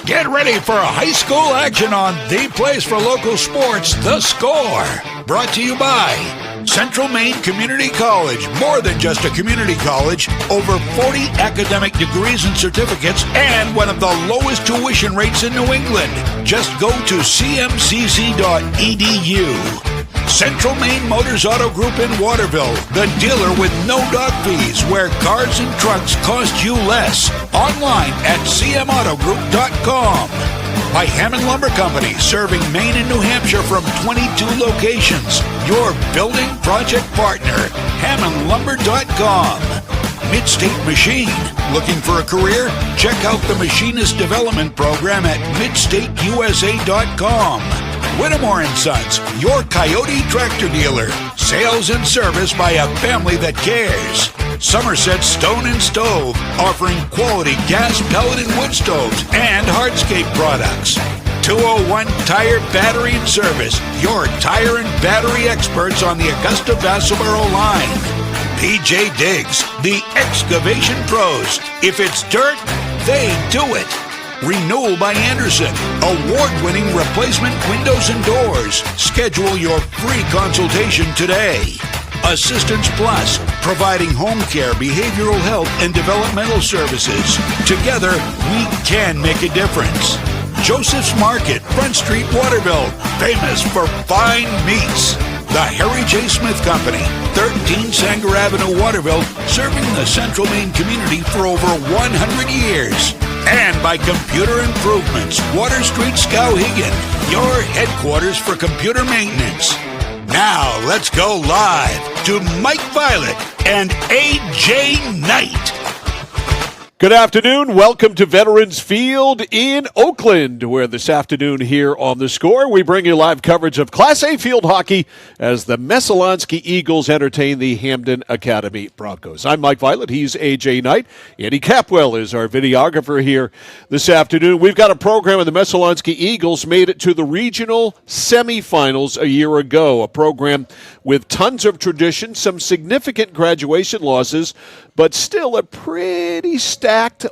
Get ready for high school action on the place for local sports, The Score. Brought to you by Central Maine Community College. More than just a community college. Over 40 academic degrees and certificates and one of the lowest tuition rates in New England. Just go to cmcc.edu. Central Maine Motors Auto Group in Waterville, the dealer with no dock fees, where cars and trucks cost you less. Online at cmautogroup.com. By Hampden Lumber Company, serving Maine and New Hampshire from 22 locations. Your building project partner, hammondlumber.com. Midstate Machine. Looking for a career? Check out the Machinist Development Program at midstateusa.com. Whittemore & Sons, your Coyote tractor dealer. Sales and service by a family that cares. Somerset Stone and Stove, offering quality gas, pellet, and wood stoves and hardscape products. 201 Tire, Battery, and Service, your tire and battery experts on the Augusta-Vassalboro line. PJ Diggs, the excavation pros. If it's dirt, they do it. Renewal by Anderson, award-winning replacement windows and doors. Schedule your free consultation today. Assistance Plus, providing home care, behavioral health, and developmental services. Together, we can make a difference. Joseph's Market, Front Street, Waterville, famous for fine meats. The Harry J. Smith Company, 13 Sanger Avenue, Waterville, serving the Central Maine community for over 100 years. And by Computer Improvements, Water Street, Skowhegan, your headquarters for computer maintenance. Now, let's go live to Mike Violet and A.J. Knight. Good afternoon. Welcome to Veterans Field in Oakland, where this afternoon here on The Score, we bring you live coverage of Class A field hockey as the Messalonskee Eagles entertain the Hampden Academy Broncos. I'm Mike Violet. He's A.J. Knight. Andy Capwell is our videographer here this afternoon. We've got a program of the Messalonskee Eagles made it to the regional semifinals a year ago, a program with tons of tradition, some significant graduation losses, but still a pretty stocked,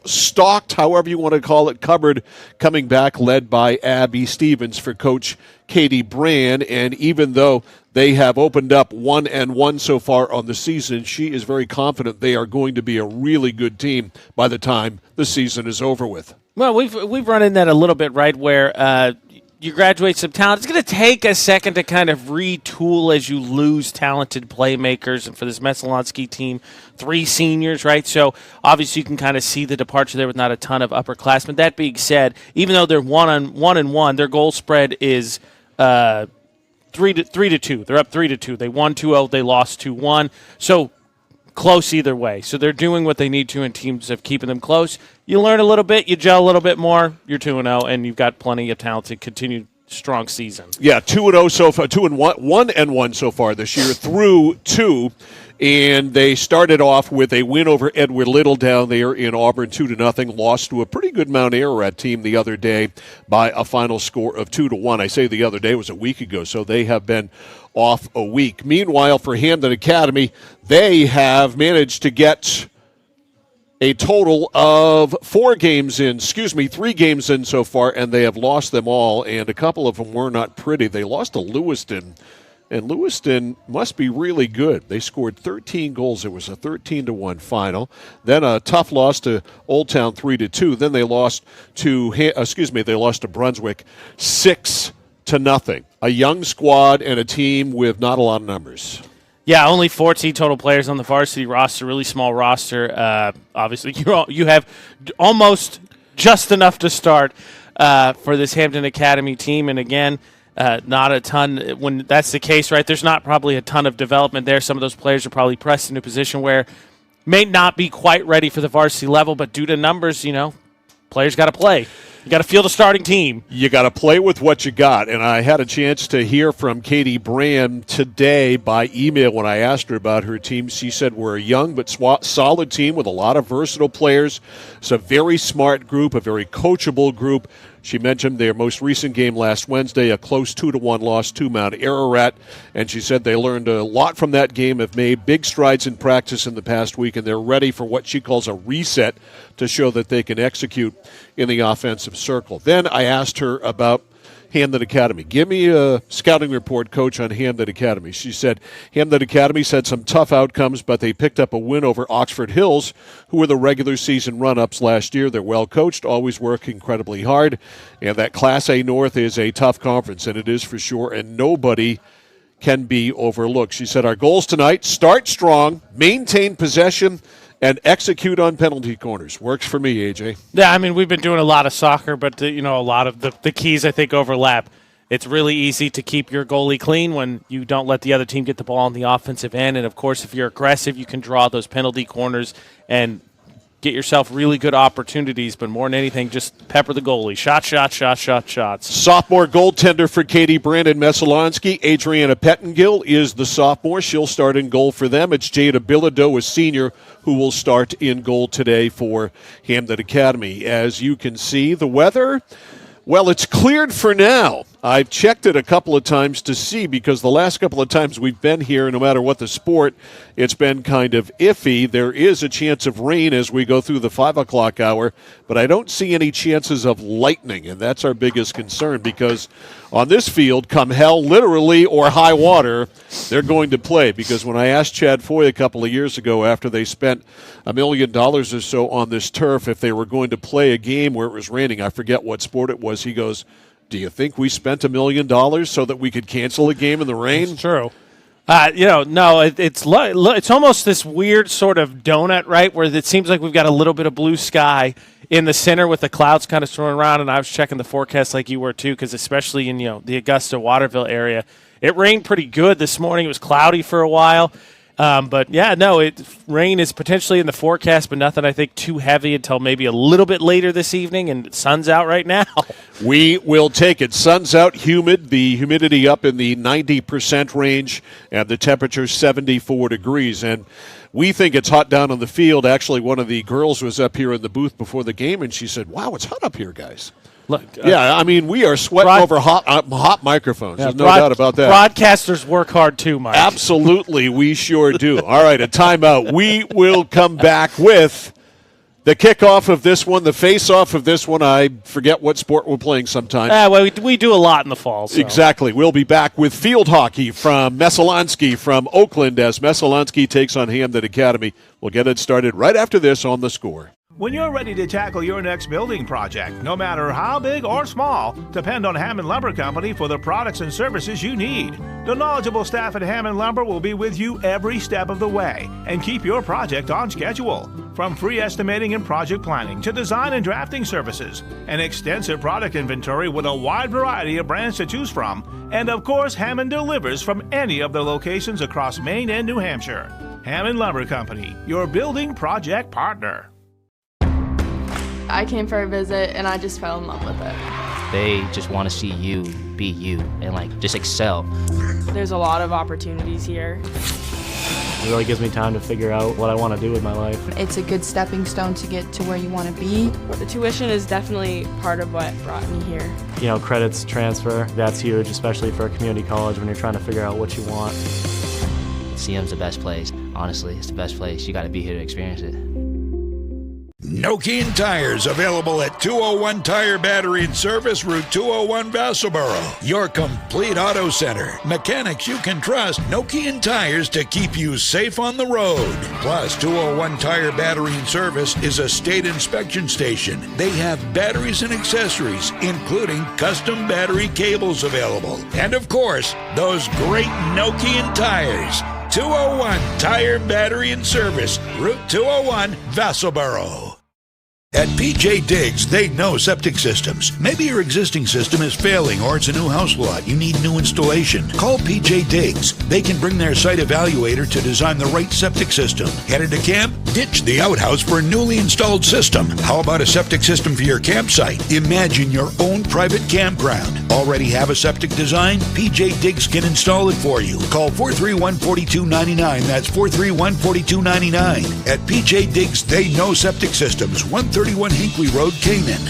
however you want to call it, cupboard coming back, led by Abby Stevens for Coach Katie Brand. And even though they have opened up 1-1 so far on the season, she is very confident they are going to be a really good team by the time the season is over with. Well, we've run in that a little bit, right, where you graduate some talent. It's going to take a second to kind of retool as you lose talented playmakers. And for this Messalonskee team, 3 seniors, right? So obviously you can kind of see the departure there with not a ton of upperclassmen. That being said, even though they're 1-1, their goal spread is 3-2. They're up 3-2. They won 2-0. They lost 2-1. So close either way. So they're doing what they need to in terms of keeping them close. You learn a little bit, you gel a little bit more, you're 2-0, and you've got plenty of talent to continue strong season. Yeah, 2-0 so far, 1-1 so far this year through 2. And they started off with a win over Edward Little down there in Auburn, 2-0. Lost to a pretty good Mount Ararat team the other day by a final score of 2-1. I say the other day, it was a week ago, so they have been off a week. Meanwhile, for Hampden Academy, they have managed to get a total of 3 games in so far, and they have lost them all, and a couple of them were not pretty. They lost to Lewiston. And Lewiston must be really good. They scored 13 goals. It was a 13-1 final. Then a tough loss to Old Town 3-2. Then they lost to Brunswick 6-0. A young squad and a team with not a lot of numbers. Yeah, only 14 total players on the varsity roster, really small roster. Obviously, you have almost just enough to start for this Hampden Academy team. And again, not a ton. When that's the case, right, there's not probably a ton of development there. Some of those players are probably pressed into a position where may not be quite ready for the varsity level, but due to numbers, players got to play. You got to field a starting team. You got to play with what you got. And I had a chance to hear from Katie Brand today by email when I asked her about her team. She said we're a young but solid team with a lot of versatile players. It's a very smart group, a very coachable group. She mentioned their most recent game last Wednesday, a close 2-1 loss to Mount Ararat, and she said they learned a lot from that game, have made big strides in practice in the past week, and they're ready for what she calls a reset to show that they can execute in the offensive circle. Then I asked her about Hampden Academy. Give me a scouting report, Coach, on Hampden Academy. She said Hampden Academy's had some tough outcomes, but they picked up a win over Oxford Hills, who were the regular season run-ups last year. They're well coached, always work incredibly hard, and that Class A North is a tough conference, and it is for sure, and nobody can be overlooked. She said our goals tonight, start strong, maintain possession, and execute on penalty corners. Works for me, AJ. Yeah, I mean, we've been doing a lot of soccer, but, a lot of the keys, I think, overlap. It's really easy to keep your goalie clean when you don't let the other team get the ball on the offensive end. And, of course, if you're aggressive, you can draw those penalty corners and get yourself really good opportunities. But more than anything, just pepper the goalie. Shots. Sophomore goaltender for Katie Brandon Messalonskee. Adriana Pettengill is the sophomore. She'll start in goal for them. It's Jada Bilodeau, a senior, who will start in goal today for Hampden Academy. As you can see, the weather, well, it's cleared for now. I've checked it a couple of times to see, because the last couple of times we've been here, no matter what the sport, it's been kind of iffy. There is a chance of rain as we go through the 5 o'clock hour, but I don't see any chances of lightning, and that's our biggest concern, because on this field, come hell, literally, or high water, they're going to play. Because when I asked Chad Foy a couple of years ago, after they spent $1 million or so on this turf, if they were going to play a game where it was raining, I forget what sport it was, he goes, do you think we spent $1 million so that we could cancel a game in the rain? It's true. No, it's almost this weird sort of donut, right, where it seems like we've got a little bit of blue sky in the center with the clouds kind of swirling around, and I was checking the forecast like you were too, because especially in the Augusta-Waterville area, it rained pretty good this morning. It was cloudy for a while. Rain is potentially in the forecast, but nothing, I think, too heavy until maybe a little bit later this evening, and the sun's out right now. We will take it. Sun's out, humid, the humidity up in the 90% range, and the temperature 74 degrees. And we think it's hot down on the field. Actually, one of the girls was up here in the booth before the game, and she said, wow, it's hot up here, guys. Look, yeah, I mean, we are sweating over hot microphones. There's no doubt about that. Broadcasters work hard too, Mike. Absolutely, we sure do. All right, a timeout. We will come back with the kickoff of this one, the face-off of this one. I forget what sport we're playing sometime. We do a lot in the fall. So. Exactly. We'll be back with field hockey from Messalonskee from Oakland as Messalonskee takes on Hampden Academy. We'll get it started right after this on The Score. When you're ready to tackle your next building project, no matter how big or small, depend on Hammond Lumber Company for the products and services you need. The knowledgeable staff at Hammond Lumber will be with you every step of the way and keep your project on schedule. From free estimating and project planning to design and drafting services, an extensive product inventory with a wide variety of brands to choose from, and of course, Hammond delivers from any of the locations across Maine and New Hampshire. Hammond Lumber Company, your building project partner. I came for a visit and I just fell in love with it. They just want to see you be you and just excel. There's a lot of opportunities here. It really gives me time to figure out what I want to do with my life. It's a good stepping stone to get to where you want to be. The tuition is definitely part of what brought me here. Credits transfer, that's huge, especially for a community college when you're trying to figure out what you want. CM's the best place. Honestly, it's the best place. You got to be here to experience it. Nokian Tires, available at 201 Tire Battery and Service, Route 201, Vassalboro. Your complete auto center. Mechanics you can trust. Nokian Tires to keep you safe on the road. Plus, 201 Tire Battery and Service is a state inspection station. They have batteries and accessories, including custom battery cables available. And of course, those great Nokian tires. 201 Tire Battery and Service, Route 201, Vassalboro. At PJ Diggs, they know septic systems. Maybe your existing system is failing or it's a new house lot. You need new installation. Call PJ Diggs. They can bring their site evaluator to design the right septic system. Headed to camp? Ditch the outhouse for a newly installed system. How about a septic system for your campsite? Imagine your own private campground. Already have a septic design? PJ Diggs can install it for you. Call 431-4299. That's 431-4299. At PJ Diggs, they know septic systems. 131 Hinkley Road, Canaan.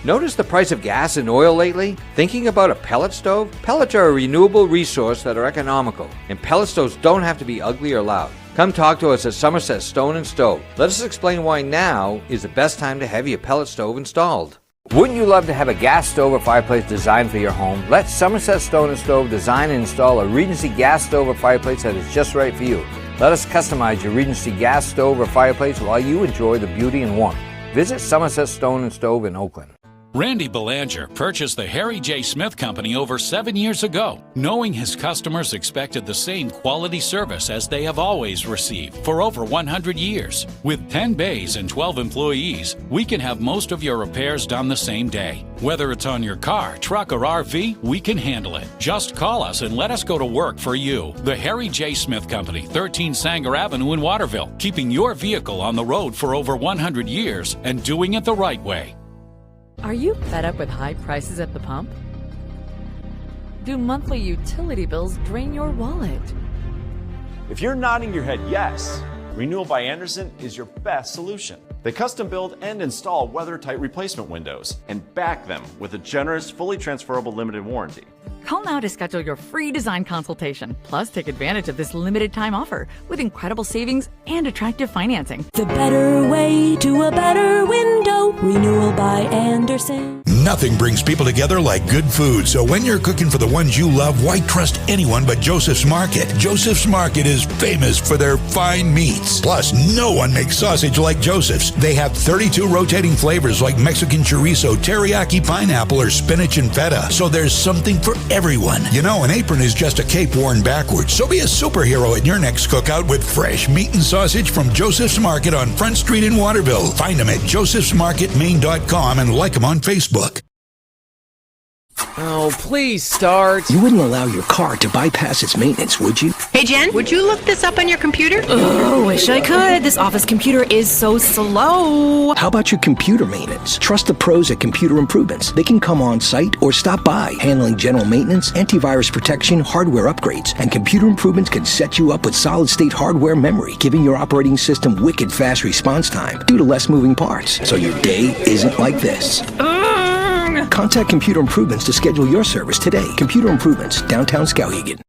Notice the price of gas and oil lately? Thinking about a pellet stove? Pellets are a renewable resource that are economical, and pellet stoves don't have to be ugly or loud. Come talk to us at Somerset Stone & Stove. Let us explain why now is the best time to have your pellet stove installed. Wouldn't you love to have a gas stove or fireplace designed for your home? Let Somerset Stone & Stove design and install a Regency gas stove or fireplace that is just right for you. Let us customize your Regency gas stove or fireplace while you enjoy the beauty and warmth. Visit Somerset Stone & Stove in Oakland. Randy Belanger purchased the Harry J. Smith Company over 7 years ago, knowing his customers expected the same quality service as they have always received for over 100 years. With 10 bays and 12 employees, we can have most of your repairs done the same day. Whether it's on your car, truck, or RV, we can handle it. Just call us and let us go to work for you. The Harry J. Smith Company, 13 Sanger Avenue in Waterville, keeping your vehicle on the road for over 100 years and doing it the right way. Are you fed up with high prices at the pump? Do monthly utility bills drain your wallet? If you're nodding your head yes, Renewal by Andersen is your best solution. They custom build and install weather-tight replacement windows and back them with a generous, fully transferable limited warranty. Call now to schedule your free design consultation. Plus, take advantage of this limited time offer with incredible savings and attractive financing. The better way to a better window. Renewal by Andersen. Nothing brings people together like good food. So when you're cooking for the ones you love, why trust anyone but Joseph's Market? Joseph's Market is famous for their fine meats. Plus, no one makes sausage like Joseph's. They have 32 rotating flavors like Mexican chorizo, teriyaki pineapple, or spinach and feta. So there's something for everyone. You know, an apron is just a cape worn backwards. So be a superhero at your next cookout with fresh meat and sausage from Joseph's Market on Front Street in Waterville. Find them at josephsmarketmaine.com and like them on Facebook. Oh, please start. You wouldn't allow your car to bypass its maintenance, would you? Hey, Jen, would you look this up on your computer? Oh, wish I could. This office computer is so slow. How about your computer maintenance? Trust the pros at Computer Improvements. They can come on site or stop by, handling general maintenance, antivirus protection, hardware upgrades, and Computer Improvements can set you up with solid-state hardware memory, giving your operating system wicked fast response time due to less moving parts, so your day isn't like this. Contact Computer Improvements to schedule your service today. Computer Improvements, downtown Skowhegan.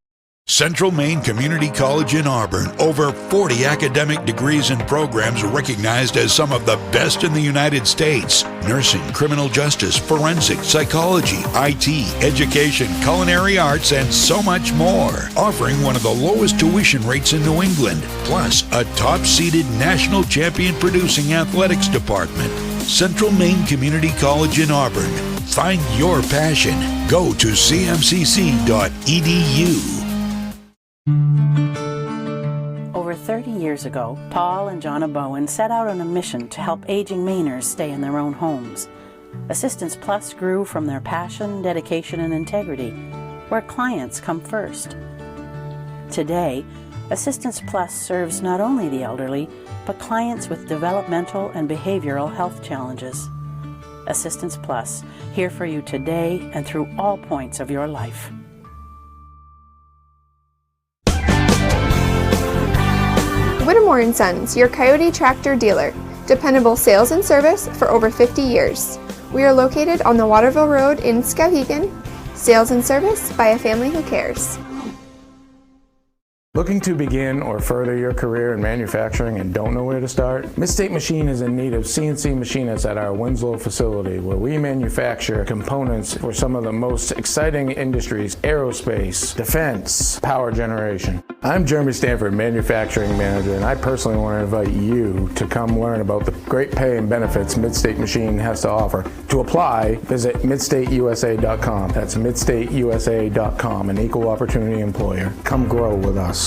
Central Maine Community College in Auburn. Over 40 academic degrees and programs recognized as some of the best in the United States. Nursing, criminal justice, forensic, psychology, IT, education, culinary arts, and so much more. Offering one of the lowest tuition rates in New England. Plus, a top-seeded national champion producing athletics department. Central Maine Community College in Auburn. Find your passion. Go to cmcc.edu. Over 30 years ago, Paul and Jonna Bowen set out on a mission to help aging Mainers stay in their own homes. Assistance Plus grew from their passion, dedication, and integrity, where clients come first. Today, Assistance Plus serves not only the elderly, but clients with developmental and behavioral health challenges. Assistance Plus, here for you today and through all points of your life. Whittemore & Sons, your Coyote tractor dealer. Dependable sales and service for over 50 years. We are located on the Waterville Road in Skowhegan. Sales and service by a family who cares. Looking to begin or further your career in manufacturing and don't know where to start? Midstate Machine is in need of CNC machinists at our Winslow facility, where we manufacture components for some of the most exciting industries: aerospace, defense, power generation. I'm Jeremy Stanford, manufacturing manager, and I personally want to invite you to come learn about the great pay and benefits Midstate Machine has to offer. To apply, visit midstateusa.com. That's midstateusa.com, an equal opportunity employer. Come grow with us.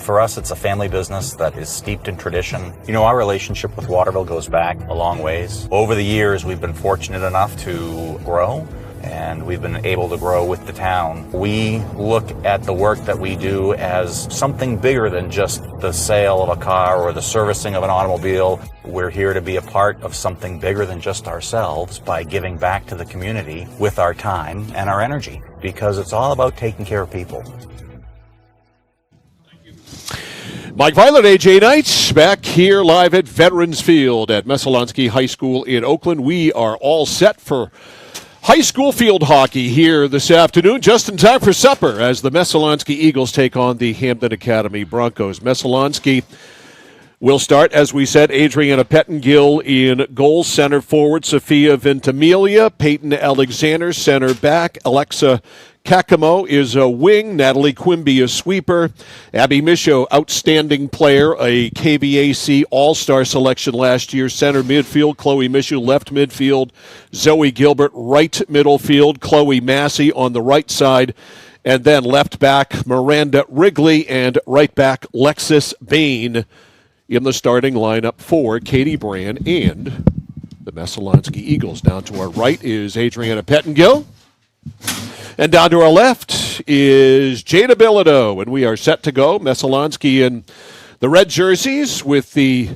For us, it's a family business that is steeped in tradition. You know, our relationship with Waterville goes back a long ways. Over the years, we've been fortunate enough to grow, and we've been able to grow with the town. We look at the work that we do as something bigger than just the sale of a car or the servicing of an automobile. We're here to be a part of something bigger than just ourselves by giving back to the community with our time and our energy, because it's all about taking care of people. Mike Violet, AJ Knight, back here live at Veterans Field at Messalonskee High School in Oakland. We are all set for high school field hockey here this afternoon, just in time for supper as the Messalonskee Eagles take on the Hampden Academy Broncos. Messalonskee will start, as we said, Adriana Pettengill in goal, center forward, Sophia Ventimiglia, Peyton Alexander, center back, Alexa Kakamo is a wing, Natalie Quimby a sweeper, Abby Michaud, outstanding player, a KVAC all-star selection last year, center midfield, Chloe Michaud left midfield, Zoe Gilbert right middle field, Chloe Massey on the right side, and then left back Miranda Wrigley and right back Lexis Bain in the starting lineup for Katie Brand and the Messalonskee Eagles. Down to our right is Adriana Pettengill. And down to our left is Jada Bilodeau, and we are set to go. Messalonskee in the red jerseys with the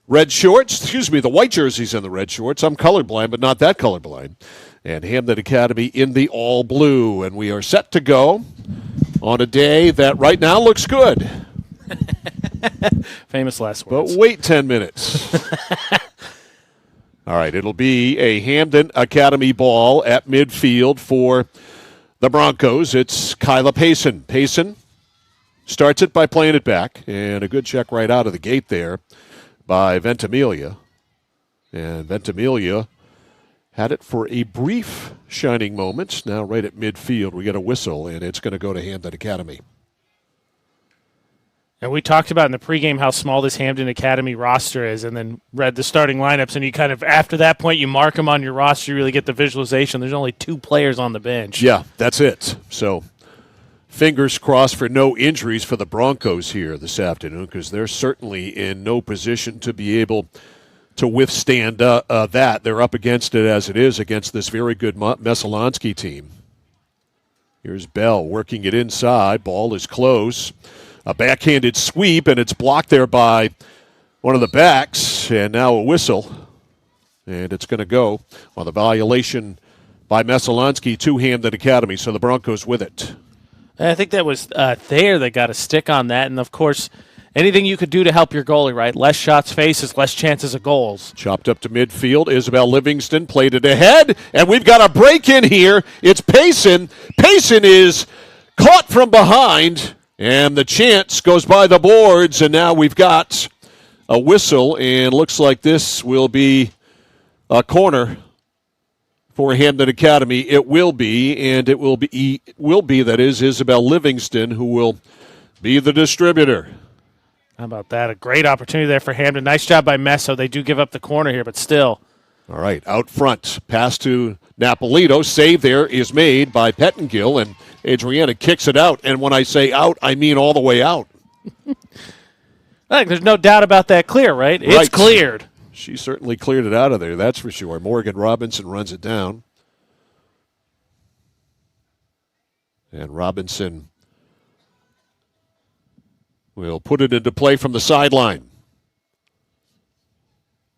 red shorts. The white jerseys and the red shorts. I'm colorblind, but not that colorblind. And Hampden Academy in the all blue. And we are set to go on a day that right now looks good. Famous last words. But wait 10 minutes. All right, it'll be a Hampden Academy ball at midfield for the Broncos. It's Kyla Payson. Payson starts it by playing it back, and a good check right out of the gate there by Ventimiglia. And Ventimiglia had it for a brief shining moment. Now right at midfield, we get a whistle, and it's going to go to Hampden Academy. And we talked about in the pregame how small this Hampden Academy roster is, and then read the starting lineups, and you kind of, after that point, you mark them on your roster, you really get the visualization. There's only 2 players on the bench. Yeah, that's it. So fingers crossed for no injuries for the Broncos here this afternoon, because they're certainly in no position to be able to withstand that. They're up against it as it is against this very good Messalonskee team. Here's Bell working it inside. Ball is close. A backhanded sweep, and it's blocked there by one of the backs, and now a whistle. And it's going to go on the violation by Messalonskee to Hampden Academy, so the Broncos with it. I think that was Thayer that got a stick on that, and of course, anything you could do to help your goalie, right? Less shots faces, less chances of goals. Chopped up to midfield. Isabel Livingston played it ahead, and we've got a break in here. It's Payson. Payson is caught from behind. And the chance goes by the boards, and now we've got a whistle, and looks like this will be a corner for Hampden Academy. It will be, and it will be that is Isabel Livingston who will be the distributor. How about that? A great opportunity there for Hampden. Nice job by Messo. They do give up the corner here, but still. All right, out front. Pass to Napolito. Save there is made by Pettengill, and Adriana kicks it out. And when I say out, I mean all the way out. There's no doubt about that clear, right? It's cleared. She certainly cleared it out of there, that's for sure. Morgan Robinson runs it down. And Robinson will put it into play from the sideline.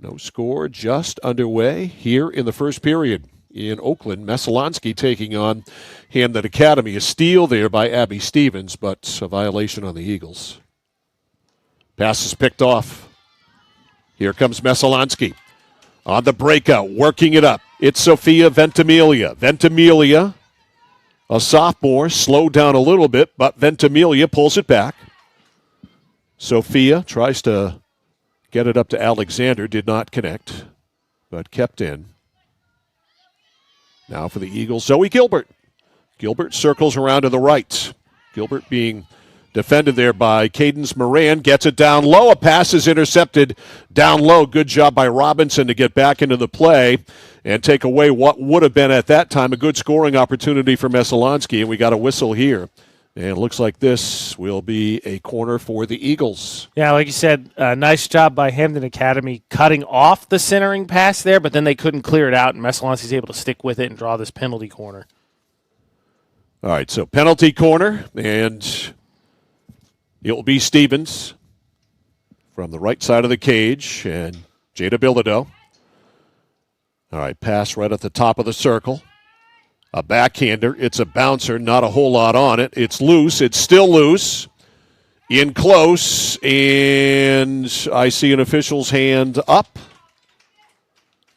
No score, just underway here in the first period in Oakland. Messalonskee taking on Hampden Academy. A steal there by Abby Stevens, but a violation on the Eagles. Pass is picked off. Here comes Messalonskee on the breakout, working it up. It's Sophia Ventimiglia. Ventimiglia, a sophomore, slowed down a little bit, but Ventimiglia pulls it back. Sophia tries to get it up to Alexander, did not connect, but kept in. Now for the Eagles, Zoe Gilbert. Gilbert circles around to the right. Gilbert being defended there by Cadence Moran, gets it down low. A pass is intercepted down low. Good job by Robinson to get back into the play and take away what would have been at that time a good scoring opportunity for Messalonskee, and we got a whistle here. And it looks like this will be a corner for the Eagles. Yeah, like you said, nice job by Hampden Academy cutting off the centering pass there, but then they couldn't clear it out, and Messalonskee's able to stick with it and draw this penalty corner. All right, so penalty corner, and it will be Stevens from the right side of the cage, and Jada Bilodeau. All right, pass right at the top of the circle. A backhander. It's a bouncer. Not a whole lot on it. It's loose. It's still loose. in close, and I see an official's hand up.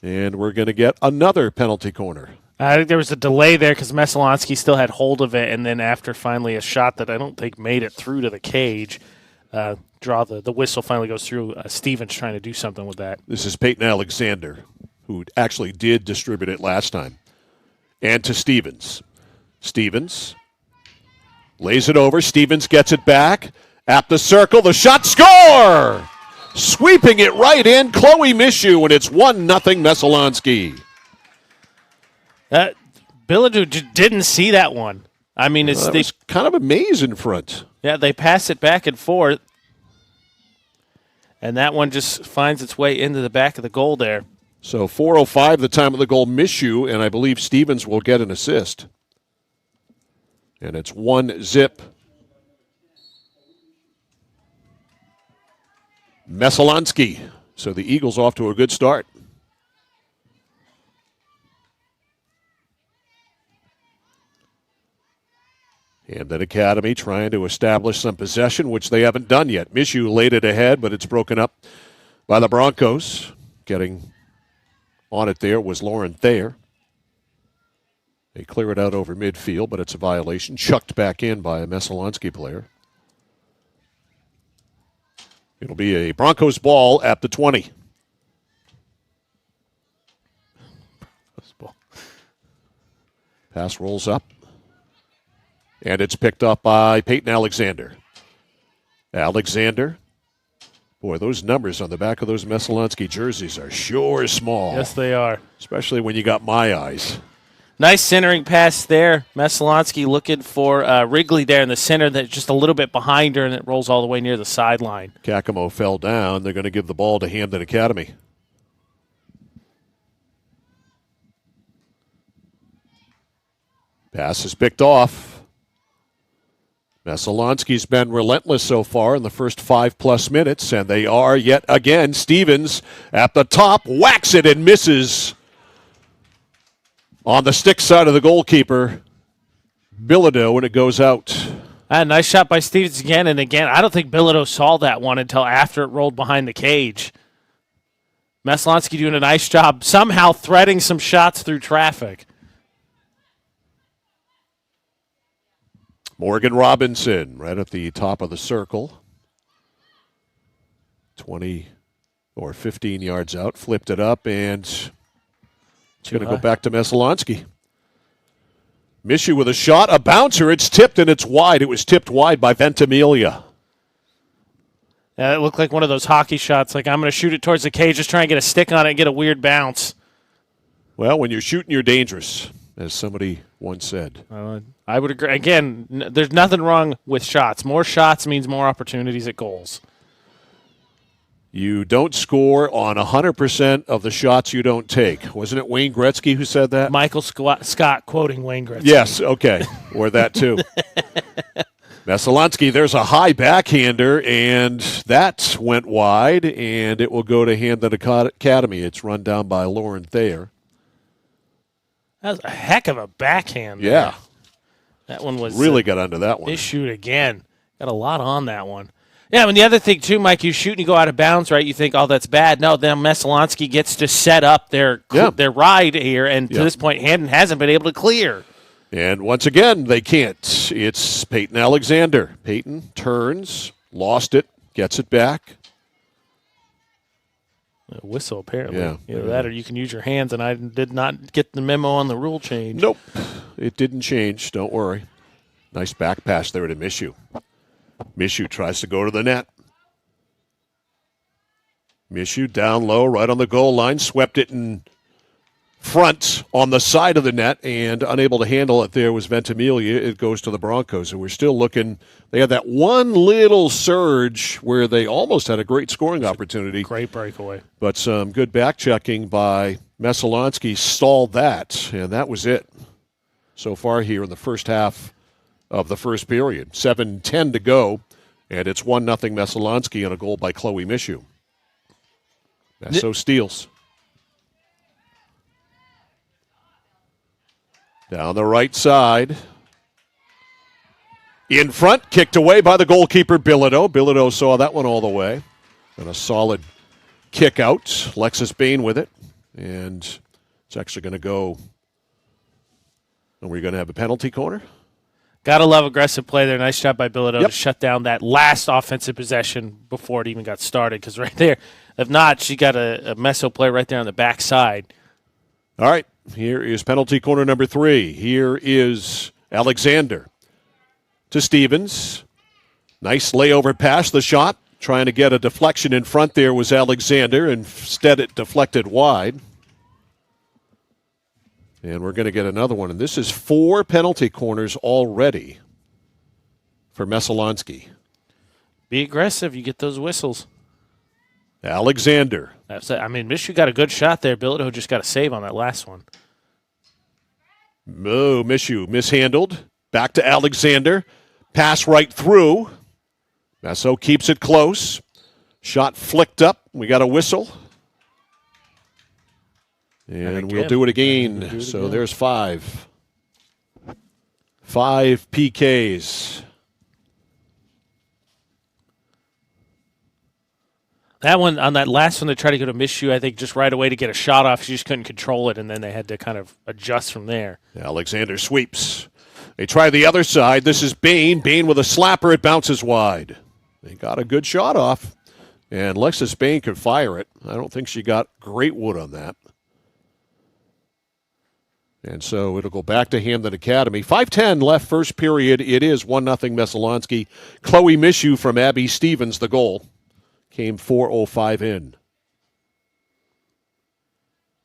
And we're going to get another penalty corner. I think there was a delay there because Messalonskee still had hold of it, and then after finally a shot that I don't think made it through to the cage, the whistle finally goes through. Stevens trying to do something with that. This is Peyton Alexander, who actually did distribute it last time. And to Stevens. Stevens lays it over. Stevens gets it back at the circle. The shot, score! Sweeping it right in, Chloe Mishu, and it's 1-0 Messalonskee. Bilodeau just didn't see that one. I mean, it's was kind of a maze in front. Yeah, they pass it back and forth, and that one just finds its way into the back of the goal there. So 4:05 the time of the goal, Mishu, and I believe Stevens will get an assist. And it's 1-0. Messalonskee. So the Eagles off to a good start. Hampden Academy trying to establish some possession, which they haven't done yet. Mishu laid it ahead, but it's broken up by the Broncos. Getting on it there was Lauren Thayer. They clear it out over midfield, but it's a violation. Chucked back in by a Messalonskee player. It'll be a Broncos ball at the 20. Pass rolls up. And it's picked up by Peyton Alexander. Alexander. Boy, those numbers on the back of those Messalonskee jerseys are sure small. Yes, they are. Especially when you got my eyes. Nice centering pass there. Messalonskee looking for Wrigley there in the center, that's just a little bit behind her, and it rolls all the way near the sideline. Kakamo fell down. They're going to give the ball to Hampden Academy. Pass is picked off. Messalonskee's been relentless so far in the first 5+ minutes, and they are yet again. Stevens at the top, whacks it and misses. On the stick side of the goalkeeper, Bilodeau, and it goes out. Nice shot by Stevens again and again. I don't think Bilodeau saw that one until after it rolled behind the cage. Messalonskee doing a nice job, somehow threading some shots through traffic. Morgan Robinson right at the top of the circle. 20 or 15 yards out, flipped it up, and it's going to go back to Messalonskee. Mishu with a shot, a bouncer. It's tipped and it's wide. It was tipped wide by Ventimiglia. Yeah, it looked like one of those hockey shots. Like, I'm going to shoot it towards the cage, just try and get a stick on it and get a weird bounce. Well, when you're shooting, you're dangerous, as somebody once said. I would agree. Again, there's nothing wrong with shots. More shots means more opportunities at goals. You don't score on 100% of the shots you don't take. Wasn't it Wayne Gretzky who said that? Michael Scott quoting Wayne Gretzky. Yes, okay. Or that too. Messalonskee, there's a high backhander, and that went wide, and it will go to Hampden Academy. It's run down by Lauren Thayer. That was a heck of a backhand. Yeah. That one was really got under that one. Issued again. Got a lot on that one. Yeah, and the other thing, too, Mike, you shoot and you go out of bounds, right? You think, oh, that's bad. No, then Messalonskee gets to set up their ride here, and to this point, Hampden hasn't been able to clear. And once again, they can't. It's Peyton Alexander. Peyton turns, lost it, gets it back. A whistle, apparently. Yeah. Either that or you can use your hands, and I did not get the memo on the rule change. Nope. It didn't change. Don't worry. Nice back pass there to Mishu. Mishu tries to go to the net. Mishu down low, right on the goal line, swept it in front on the side of the net, and unable to handle it there was Ventimiglia. It goes to the Broncos, and we're still looking. They had that one little surge where they almost had a great scoring opportunity. Great breakaway. But some good back-checking by Messalonskee stalled that, and that was it so far here in the first half of the first period. 7:10 to go, and it's 1-0 Messalonskee and a goal by Chloe Mishu. Messo steals. Down the right side. In front, kicked away by the goalkeeper, Bilodeau. Bilodeau saw that one all the way. And a solid kick out. Lexus Bain with it. And it's actually going to go. And we're going to have a penalty corner. Gotta love aggressive play there. Nice job by Bilodeau to shut down that last offensive possession before it even got started. Because right there, if not, she got a Messo play right there on the backside. All right, here is penalty corner number 3. Here is Alexander to Stevens. Nice layover pass, the shot. Trying to get a deflection in front there was Alexander. Instead, it deflected wide. And we're going to get another one. And this is 4 penalty corners already for Messalonskee. Be aggressive. You get those whistles. Alexander. That's it. I mean, Mishu got a good shot there. Bilodeau just got a save on that last one. Oh, Mishu mishandled. Back to Alexander. Pass right through. Messo keeps it close. Shot flicked up. We got a whistle. And we'll do it again. So there's 5. 5 PKs. That one, on that last one, they tried to go to Mishu, I think, just right away to get a shot off. She just couldn't control it, and then they had to kind of adjust from there. Alexander sweeps. They try the other side. This is Bain. Bain with a slapper. It bounces wide. They got a good shot off. And Lexus Bain could fire it. I don't think she got great wood on that. And so it'll go back to Hampden Academy. 5:10 left first period. It is 1-0 Messalonskee. Chloe Mishu from Abby Stevens, the goal. Came 4:05 in.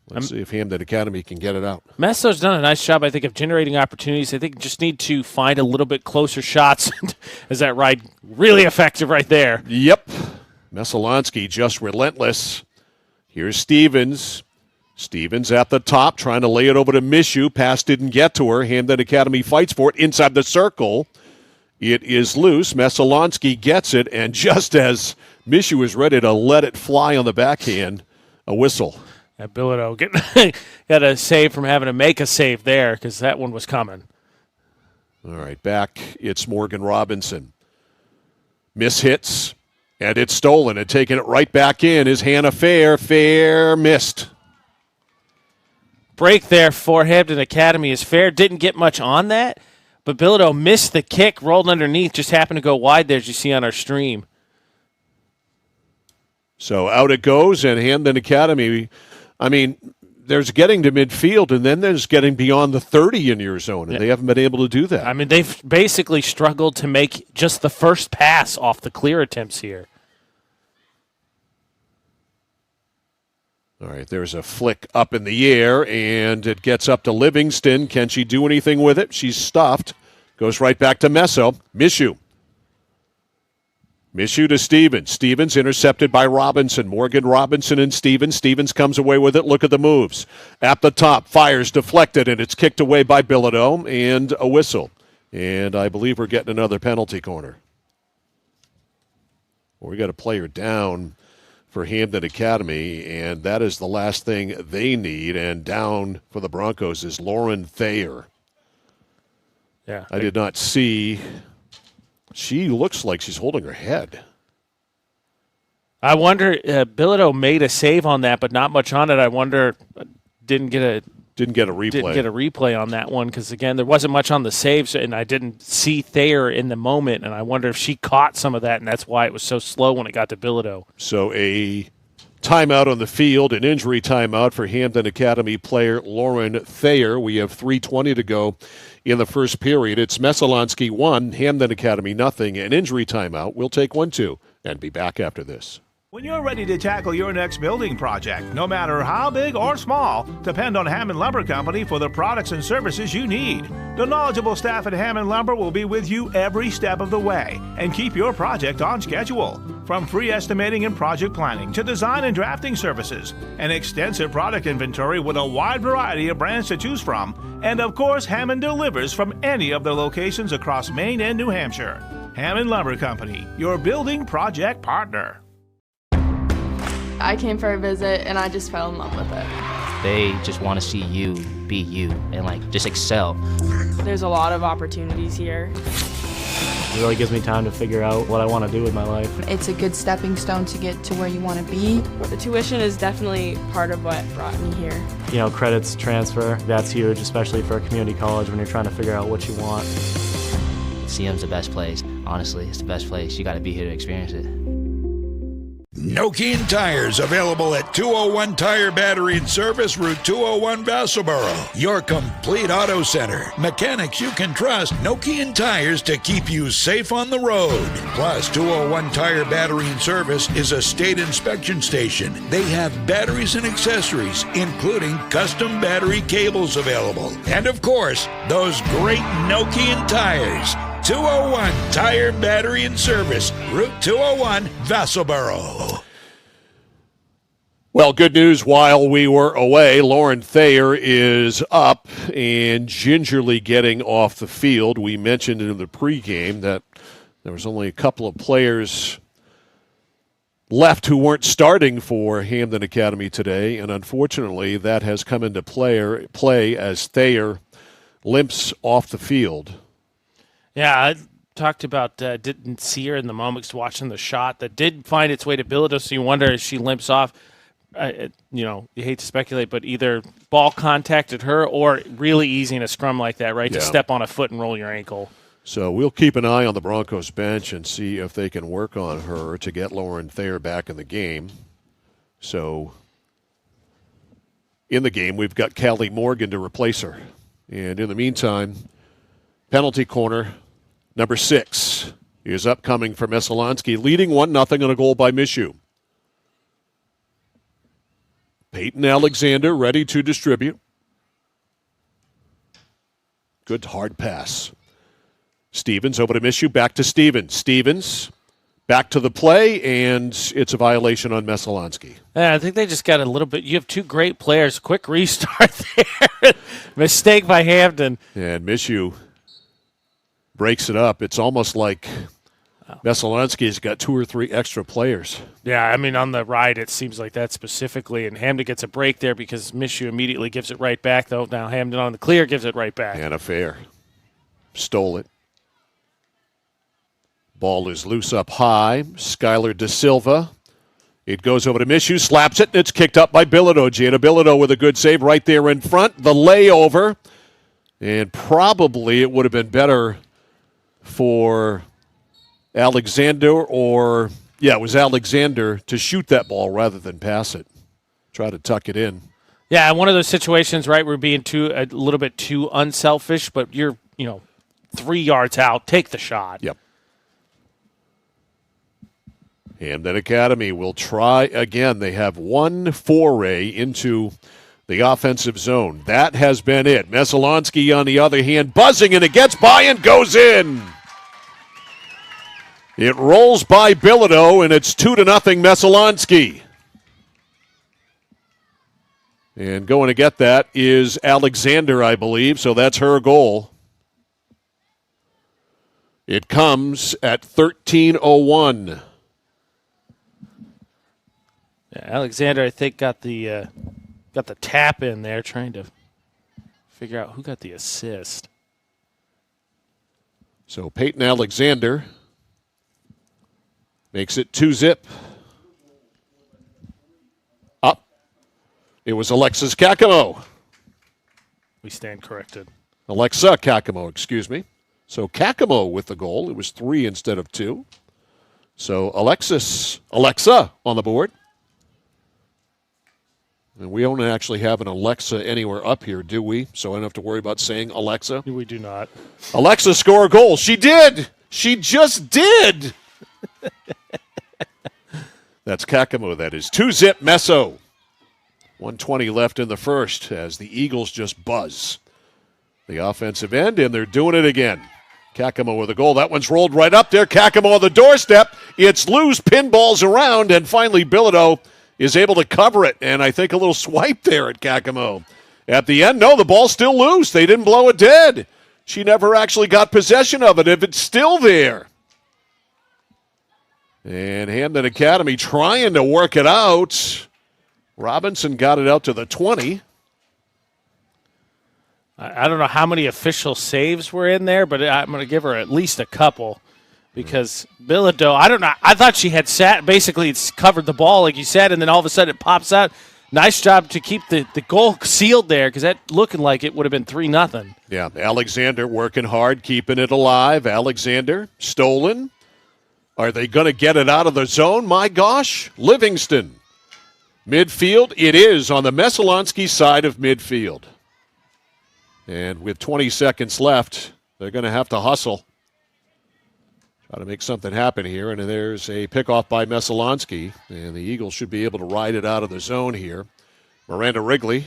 Let's see if Hampden Academy can get it out. Messo's done a nice job, I think, of generating opportunities. I think just need to find a little bit closer shots. Is that right? Really effective right there. Yep. Messalonskee just relentless. Here's Stevens. Stevens at the top, trying to lay it over to Mishu. Pass didn't get to her. Hampden Academy fights for it inside the circle. It is loose. Messalonskee gets it, and just as Mishu is ready to let it fly on the backhand, a whistle. And Bilodeau got a save from having to make a save there because that one was coming. All right, back. It's Morgan Robinson. Mishits, and it's stolen, and taking it right back in is Hannah Fair. Fair missed. Break there for Hampden Academy is Fair. Didn't get much on that, but Bilodeau missed the kick, rolled underneath, just happened to go wide there as you see on our stream. So out it goes, and Hampden Academy, I mean, there's getting to midfield, and then there's getting beyond the 30 in your zone, and they haven't been able to do that. I mean, they've basically struggled to make just the first pass off the clear attempts here. All right, there's a flick up in the air, and it gets up to Livingston. Can she do anything with it? She's stuffed. Goes right back to Messo. Mishu. Mishu to Stevens. Stevens intercepted by Robinson. Morgan Robinson and Stevens. Stevens comes away with it. Look at the moves. At the top, fires deflected, and it's kicked away by Bilodeau, and a whistle. And I believe we're getting another penalty corner. Well, we got a player down for Hampden Academy, and that is the last thing they need. And down for the Broncos is Lauren Thayer. Yeah, I did not see. She looks like she's holding her head. I wonder, Bilodeau made a save on that, but not much on it. I wonder, didn't get a replay on that one because, again, there wasn't much on the saves, and I didn't see Thayer in the moment, and I wonder if she caught some of that, and that's why it was so slow when it got to Bilodeau. So a timeout on the field, an injury timeout for Hampden Academy player Lauren Thayer. We have 3:20 to go in the first period. It's Messalonskee 1, Hampden Academy nothing, an injury timeout. We'll take 1-2 and be back after this. When you're ready to tackle your next building project, no matter how big or small, depend on Hammond Lumber Company for the products and services you need. The knowledgeable staff at Hammond Lumber will be with you every step of the way and keep your project on schedule. From free estimating and project planning to design and drafting services, an extensive product inventory with a wide variety of brands to choose from, and of course, Hammond delivers from any of the locations across Maine and New Hampshire. Hammond Lumber Company, your building project partner. I came for a visit and I just fell in love with it. They just want to see you be you and just excel. There's a lot of opportunities here. It really gives me time to figure out what I want to do with my life. It's a good stepping stone to get to where you want to be. The tuition is definitely part of what brought me here. You know, credits transfer, that's huge, especially for a community college when you're trying to figure out what you want. CM's the best place. Honestly, it's the best place. You got to be here to experience it. Nokian Tires, available at 201 Tire Battery and Service, Route 201, Vassalboro. Your complete auto center. Mechanics you can trust. Nokian Tires to keep you safe on the road. Plus, 201 Tire Battery and Service is a state inspection station. They have batteries and accessories, including custom battery cables available. And of course, those great Nokian tires. 201 Tire Battery and Service, Route 201, Vassalboro. Well, good news while we were away. Lauren Thayer is up and gingerly getting off the field. We mentioned in the pregame that there was only a couple of players left who weren't starting for Hampden Academy today, and unfortunately that has come into play as Thayer limps off the field. Yeah, I talked about didn't see her in the moment watching the shot that did find its way to Bilodeau, so you wonder as she limps off, you hate to speculate, but either ball contacted her or really easy in a scrum like that, right, to step on a foot and roll your ankle. So we'll keep an eye on the Broncos bench and see if they can work on her to get Lauren Thayer back in the game. So in the game, we've got Callie Morgan to replace her. And in the meantime, penalty corner number 6 is upcoming for Messalonskee, leading 1-0 on a goal by Mishu. Peyton Alexander ready to distribute. Good hard pass. Stevens over to Mishu, back to Stevens. Stevens back to the play, and it's a violation on Messalonskee. Yeah, I think they just got a little bit. You have two great players. Quick restart there. Mistake by Hampden. And Mishu breaks it up. It's almost like Messalonskee's got 2 or 3 extra players. Yeah, I mean, on the ride, it seems like that specifically. And Hampden gets a break there because Mishu immediately gives it right back, though. Now Hampden on the clear gives it right back. And a fair. Stole it. Ball is loose up high. Skylar De Silva. It goes over to Mishu, slaps it, and it's kicked up by Bilodeau. Gianna Bilodeau with a good save right there in front. The layover. And probably it would have been better for Alexander it was Alexander to shoot that ball rather than pass it. Try to tuck it in. Yeah, one of those situations, right, we're being a little bit too unselfish, but you're, 3 yards out, take the shot. Yep. Hampden Academy will try again. They have one foray into the offensive zone. That has been it. Messalonskee, on the other hand, buzzing, and it gets by and goes in. It rolls by Bilodeau, and it's 2-0 Messalonskee. And going to get that is Alexander, I believe, so that's her goal. It comes at 13:01. Yeah, Alexander, I think, got the tap in there, trying to figure out who got the assist. So Peyton Alexander makes it 2-0. Up. It was Alexis Kakamo. We stand corrected. Alexa Kakamo, excuse me. So Kakamo with the goal. It was 3 instead of 2. So Alexa on the board. And we don't actually have an Alexa anywhere up here, do we? So I don't have to worry about saying Alexa. We do not. Alexa score a goal. She did. She just did. That's Kakamo, that is. 2-0 Messo. 1:20 left in the first as the Eagles just buzz the offensive end, and they're doing it again. Kakamo with a goal. That one's rolled right up there. Kakamo on the doorstep. It's loose. Pinballs around, and finally Bilodeau is able to cover it. And I think a little swipe there at Kakamo. At the end, no, the ball's still loose. They didn't blow it dead. She never actually got possession of it if it's still there. And Hampden Academy trying to work it out. Robinson got it out to the 20. I don't know how many official saves were in there, but I'm going to give her at least a couple. because Bilodeau, I don't know. I thought she had basically it's covered the ball, like you said, and then all of a sudden it pops out. Nice job to keep the goal sealed there, because that looking like it would have been 3-0. Yeah, Alexander working hard, keeping it alive. Alexander, stolen. Are they going to get it out of the zone? My gosh. Livingston. Midfield, it is on the Messalonskee side of midfield. And with 20 seconds left, they're going to have to hustle. Try to make something happen here. And there's a pickoff by Messalonskee. And the Eagles should be able to ride it out of the zone here. Miranda Wrigley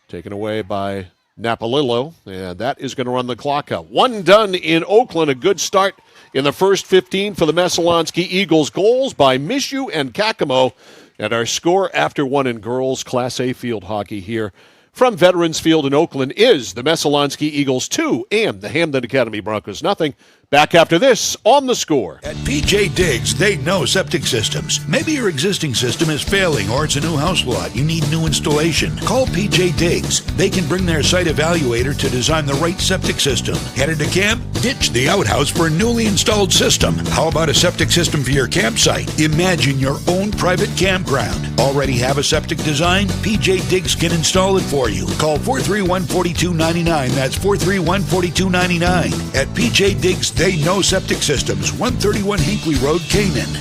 taken away by Napolillo. And that is going to run the clock out. One done in Oakland. A good start in the first 15 for the Messalonskee Eagles. Goals by Mishu and Kakamo. And our score after one in girls Class A field hockey here from Veterans Field in Oakland is the Messalonskee Eagles 2 and the Hampden Academy Broncos 0. Back after this on The Score. At PJ Diggs, they know septic systems. Maybe your existing system is failing or it's a new house lot. You need new installation. Call PJ Diggs. They can bring their site evaluator to design the right septic system. Headed to camp? Ditch the outhouse for a newly installed system. How about a septic system for your campsite? Imagine your own private campground. Already have a septic design? PJ Diggs can install it for you. Call 431-4299. That's 431-4299. At PJ Diggs, they know septic systems. 131 Hinkley Road, Canaan.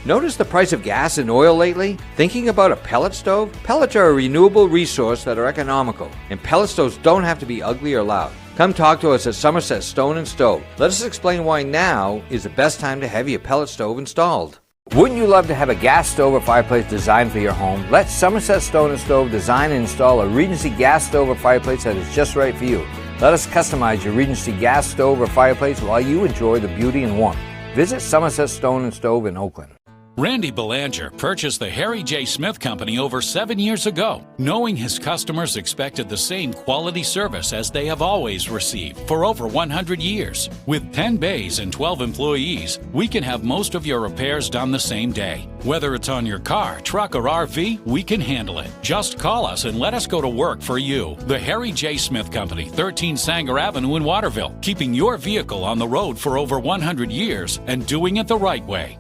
Notice the price of gas and oil lately? Thinking about a pellet stove? Pellets are a renewable resource that are economical, and pellet stoves don't have to be ugly or loud. Come talk to us at Somerset Stone & Stove. Let us explain why now is the best time to have your pellet stove installed. Wouldn't you love to have a gas stove or fireplace designed for your home? Let Somerset Stone & Stove design and install a Regency gas stove or fireplace that is just right for you. Let us customize your Regency gas stove or fireplace while you enjoy the beauty and warmth. Visit Somerset Stone & Stove in Oakland. Randy Belanger purchased the Harry J. Smith Company over 7 years ago, knowing his customers expected the same quality service as they have always received for over 100 years. With 10 bays and 12 employees, we can have most of your repairs done the same day. Whether it's on your car, truck, or RV, we can handle it. Just call us and let us go to work for you. The Harry J. Smith Company, 13 Sanger Avenue in Waterville, keeping your vehicle on the road for over 100 years and doing it the right way.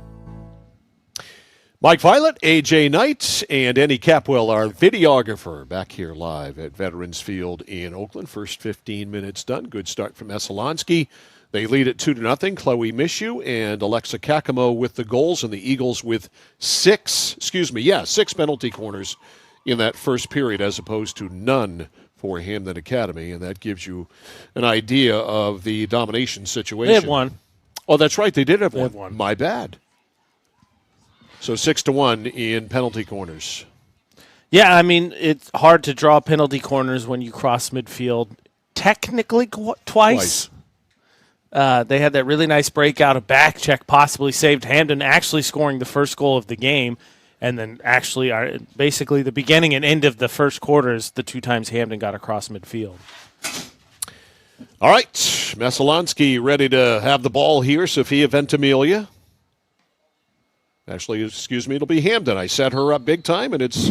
Mike Violet, AJ Knight, and Annie Capwell, our videographer, back here live at Veterans Field in Oakland. First 15 minutes done. Good start from Messalonskee. They lead it 2-0. Chloe Mishu and Alexa Kakamo with the goals, and the Eagles with six penalty corners in that first period as opposed to none for Hampden Academy, and that gives you an idea of the domination situation. They had one. Oh, that's right. They did have They one. had one. My bad. So 6-1 in penalty corners. Yeah, I mean, it's hard to draw penalty corners when you cross midfield. Technically twice. They had that really nice breakout, a back check possibly saved Hampden actually scoring the first goal of the game. And then actually basically the beginning and end of the first quarter is the 2 times Hampden got across midfield. All right, Messalonskee ready to have the ball here. Sophia Ventimiglia. Actually, it'll be Hampden. I set her up big time, and it's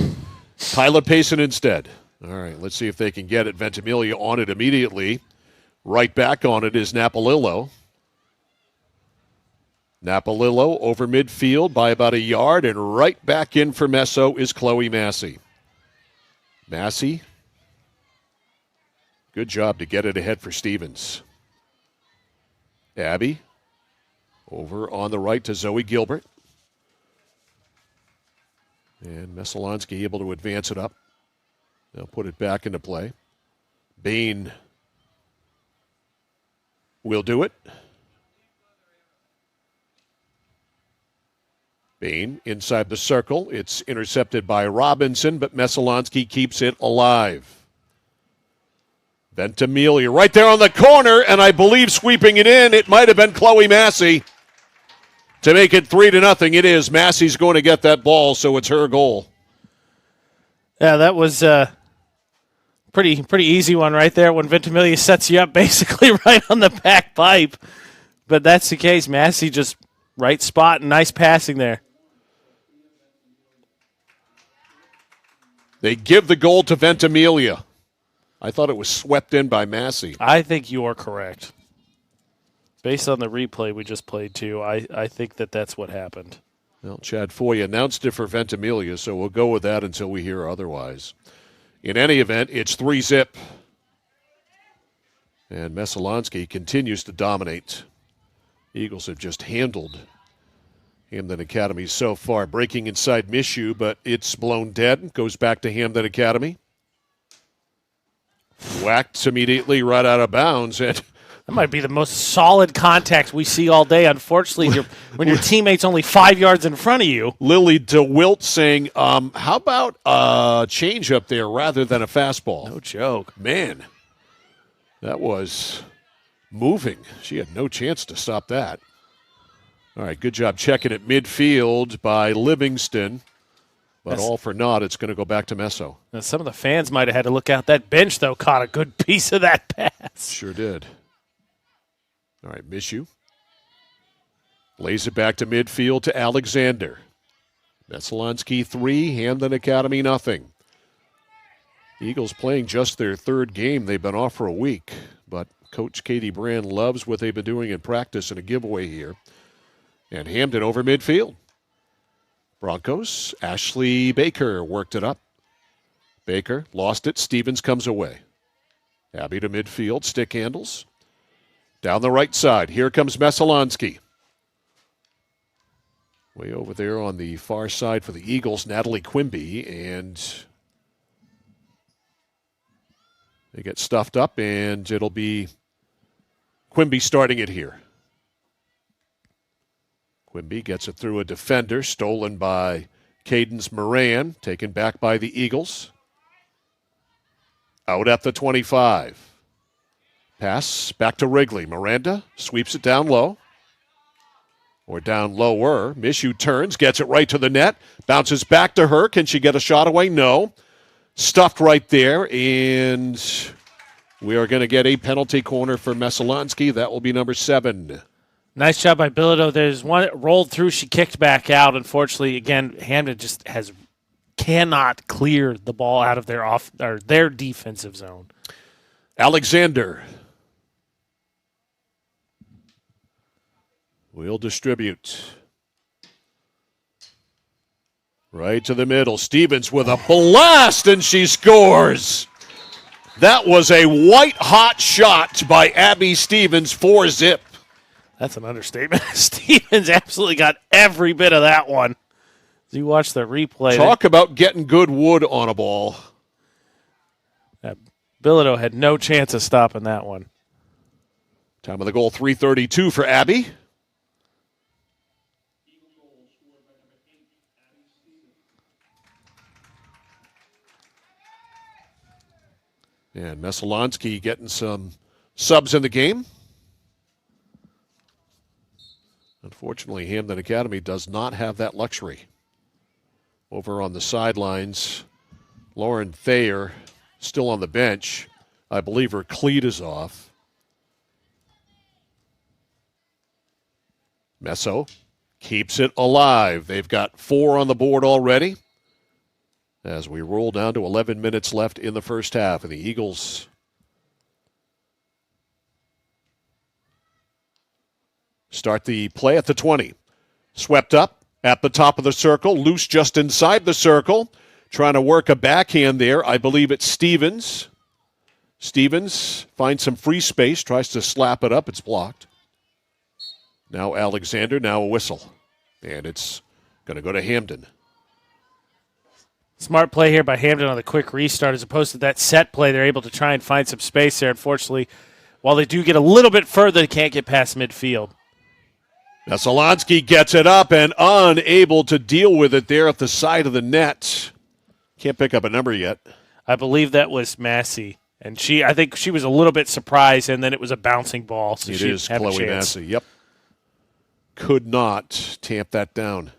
Kyla Payson instead. All right, let's see if they can get it. Ventimiglia on it immediately. Right back on it is Napolillo. Napolillo over midfield by about a yard, and right back in for Messo is Chloe Massey. Massey, good job to get it ahead for Stevens. Abby, over on the right to Zoe Gilbert. And Messalonskee able to advance it up. They'll put it back into play. Bain will do it. Bain inside the circle. It's intercepted by Robinson, but Messalonskee keeps it alive. Ventimiglia right there on the corner, and I believe sweeping it in, it might have been Chloe Massey. To make it 3-0, it is. Massey's going to get that ball, so it's her goal. Yeah, that was a pretty easy one right there when Ventimiglia sets you up basically right on the back pipe. But that's the case. Massey just right spot and nice passing there. They give the goal to Ventimiglia. I thought it was swept in by Massey. I think you are correct. Based on the replay we just played, too, I think that's what happened. Well, Chad Foy announced it for Ventimiglia, so we'll go with that until we hear otherwise. In any event, it's 3-zip. And Messalonskee continues to dominate. Eagles have just handled Hampden Academy so far. Breaking inside Mishu, but it's blown dead. Goes back to Hampden Academy. Whacked immediately right out of bounds. And that might be the most solid contact we see all day. Unfortunately, when your teammate's only 5 yards in front of you. Lily DeWilt saying, how about a change up there rather than a fastball? No joke. Man, that was moving. She had no chance to stop that. All right, good job checking at midfield by Livingston. But all for naught, it's going to go back to Messo. Now, some of the fans might have had to look out. That bench, though, caught a good piece of that pass. Sure did. All right, Mishu. Lays it back to midfield to Alexander. Messalonskee 3, Hampden Academy nothing. Eagles playing just their third game. They've been off for a week, but Coach Katie Brand loves what they've been doing in practice in a giveaway here. And Hampden over midfield. Broncos, Ashley Baker worked it up. Baker lost it. Stevens comes away. Abby to midfield, stick handles. Down the right side, here comes Messalonskee. Way over there on the far side for the Eagles, Natalie Quimby, and they get stuffed up, and it'll be Quimby starting it here. Quimby gets it through a defender, stolen by Cadence Moran, taken back by the Eagles. Out at the 25. Pass back to Wrigley. Miranda sweeps it down low. Or down lower. Mishu turns, gets it right to the net. Bounces back to her. Can she get a shot away? No. Stuffed right there. And we are going to get a penalty corner for Messalonskee. That will be number 7. Nice job by Bilodeau. There's one that rolled through. She kicked back out. Unfortunately, again, Hampden just cannot clear the ball out of their defensive zone. Alexander will distribute. Right to the middle. Stevens with a blast, and she scores. That was a white-hot shot by Abby Stevens, 4-zip. That's an understatement. Stevens absolutely got every bit of that one. As you watch the replay. Talk about getting good wood on a ball. Bilodeau had no chance of stopping that one. Time of the goal, 3:32 for Abby. And Messalonskee getting some subs in the game. Unfortunately, Hampden Academy does not have that luxury. Over on the sidelines, Lauren Thayer still on the bench. I believe her cleat is off. Messo keeps it alive. They've got 4 on the board already as we roll down to 11 minutes left in the first half. And the Eagles start the play at the 20. Swept up at the top of the circle. Loose just inside the circle. Trying to work a backhand there. I believe it's Stevens. Stevens finds some free space. Tries to slap it up. It's blocked. Now Alexander. Now a whistle. And it's going to go to Hampden. Smart play here by Hampden on the quick restart as opposed to that set play. They're able to try and find some space there. Unfortunately, while they do get a little bit further, they can't get past midfield. Messalonskee gets it up and unable to deal with it there at the side of the net. Can't pick up a number yet. I believe that was Massey. And I think she was a little bit surprised, and then it was a bouncing ball. So it is Chloe Massey, yep. Could not tamp that down.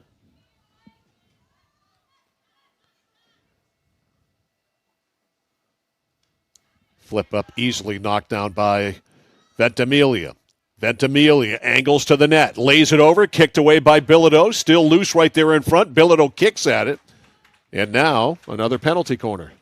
Flip up easily knocked down by Ventimiglia. Ventimiglia angles to the net, lays it over, kicked away by Bilodeau, still loose right there in front. Bilodeau kicks at it, and now another penalty corner.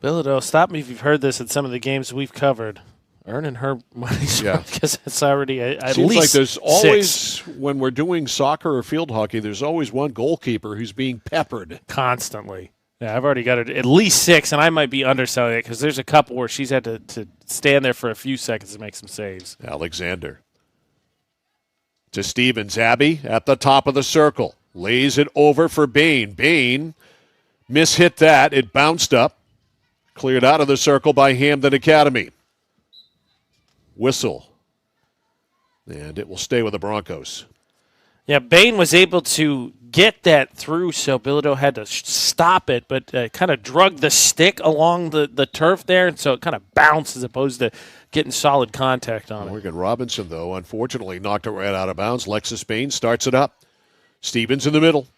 Bilodeau, stop me if you've heard this in some of the games we've covered. earning her money Yeah. because it's already at Seems least like there's always, 6. when we're doing soccer or field hockey, there's always one goalkeeper who's being peppered. Constantly. Yeah, I've already got it at least 6, and I might be underselling it because there's a couple where she's had to stand there for a few seconds to make some saves. Alexander. To Stevens. Abby at the top of the circle. Lays it over for Bain. Bain mishit that. It bounced up. Cleared out of the circle by Hampden Academy. Whistle. And it will stay with the Broncos. Yeah, Bain was able to get that through, so Bilodeau had to stop it, but kind of drug the stick along the turf there, and so it kind of bounced as opposed to getting solid contact on it. Morgan Robinson, though, unfortunately knocked it right out of bounds. Lexus Bain starts it up. Stevens in the middle.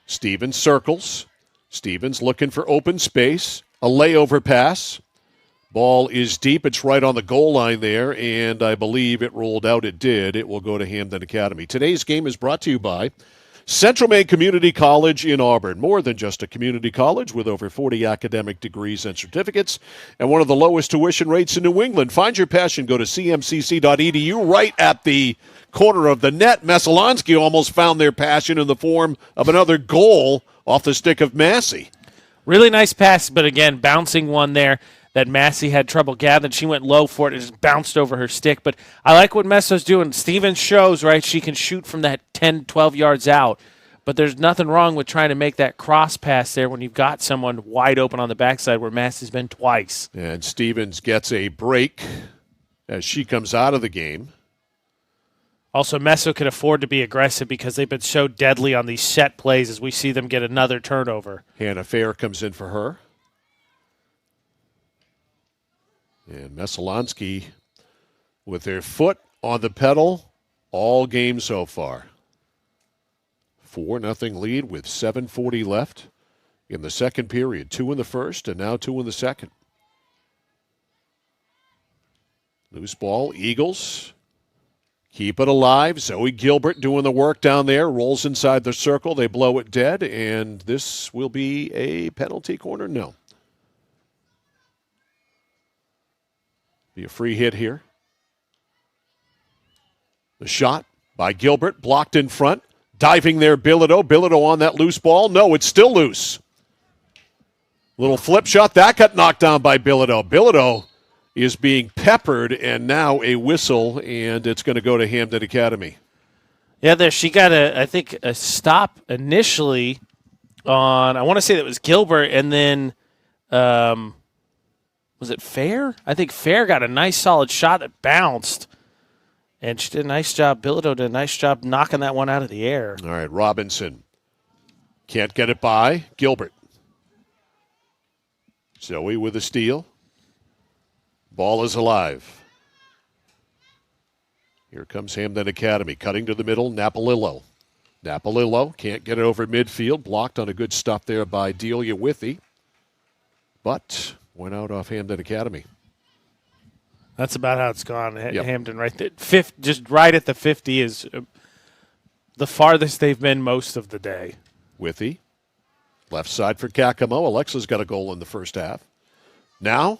Stevens circles. Stevens looking for open space. A layover pass. Ball is deep. It's right on the goal line there, and I believe it rolled out. It did. It will go to Hampden Academy. Today's game is brought to you by Central Maine Community College in Auburn. More than just a community college with over 40 academic degrees and certificates and one of the lowest tuition rates in New England. Find your passion. Go to cmcc.edu. Right at the corner of the net, Messalonskee almost found their passion in the form of another goal off the stick of Massey. Really nice pass, but again, bouncing one there that Massey had trouble gathering. She went low for it and just bounced over her stick. But I like what Messo's doing. Stevens shows, right, she can shoot from that 10, 12 yards out. But there's nothing wrong with trying to make that cross pass there when you've got someone wide open on the backside where Massey's been twice. And Stevens gets a break as she comes out of the game. Also, Messo can afford to be aggressive because they've been so deadly on these set plays as we see them get another turnover. Hannah Fair comes in for her. And Messalonskee with their foot on the pedal all game so far. 4-0 lead with 7:40 left in the second period. 2 in the first and now 2 in the second. Loose ball, Eagles. Keep it alive. Zoe Gilbert doing the work down there. Rolls inside the circle. They blow it dead. And this will be a penalty corner? No. Be a free hit here. The shot by Gilbert, blocked in front. Diving there, Bilodeau. Bilodeau on that loose ball. No, it's still loose. Little flip shot. That got knocked down by Bilodeau. Bilodeau is being peppered, and now a whistle, and it's going to go to Hampden Academy. Yeah, there she got a stop initially on, I want to say that was Gilbert, and then was it Fair? I think Fair got a nice solid shot that bounced, and she did a nice job. Bilodeau did a nice job knocking that one out of the air. All right, Robinson can't get it by Gilbert. Zoe with a steal. Ball is alive. Here comes Hampden Academy, cutting to the middle, Napolillo. Napolillo can't get it over midfield, blocked on a good stop there by Delia Withy, but went out off Hampden Academy. That's about how it's gone. Yep. Hampden right there. Just right at the 50 is the farthest they've been most of the day. Withy, left side for Kakamo. Alexa's got a goal in the first half. Now,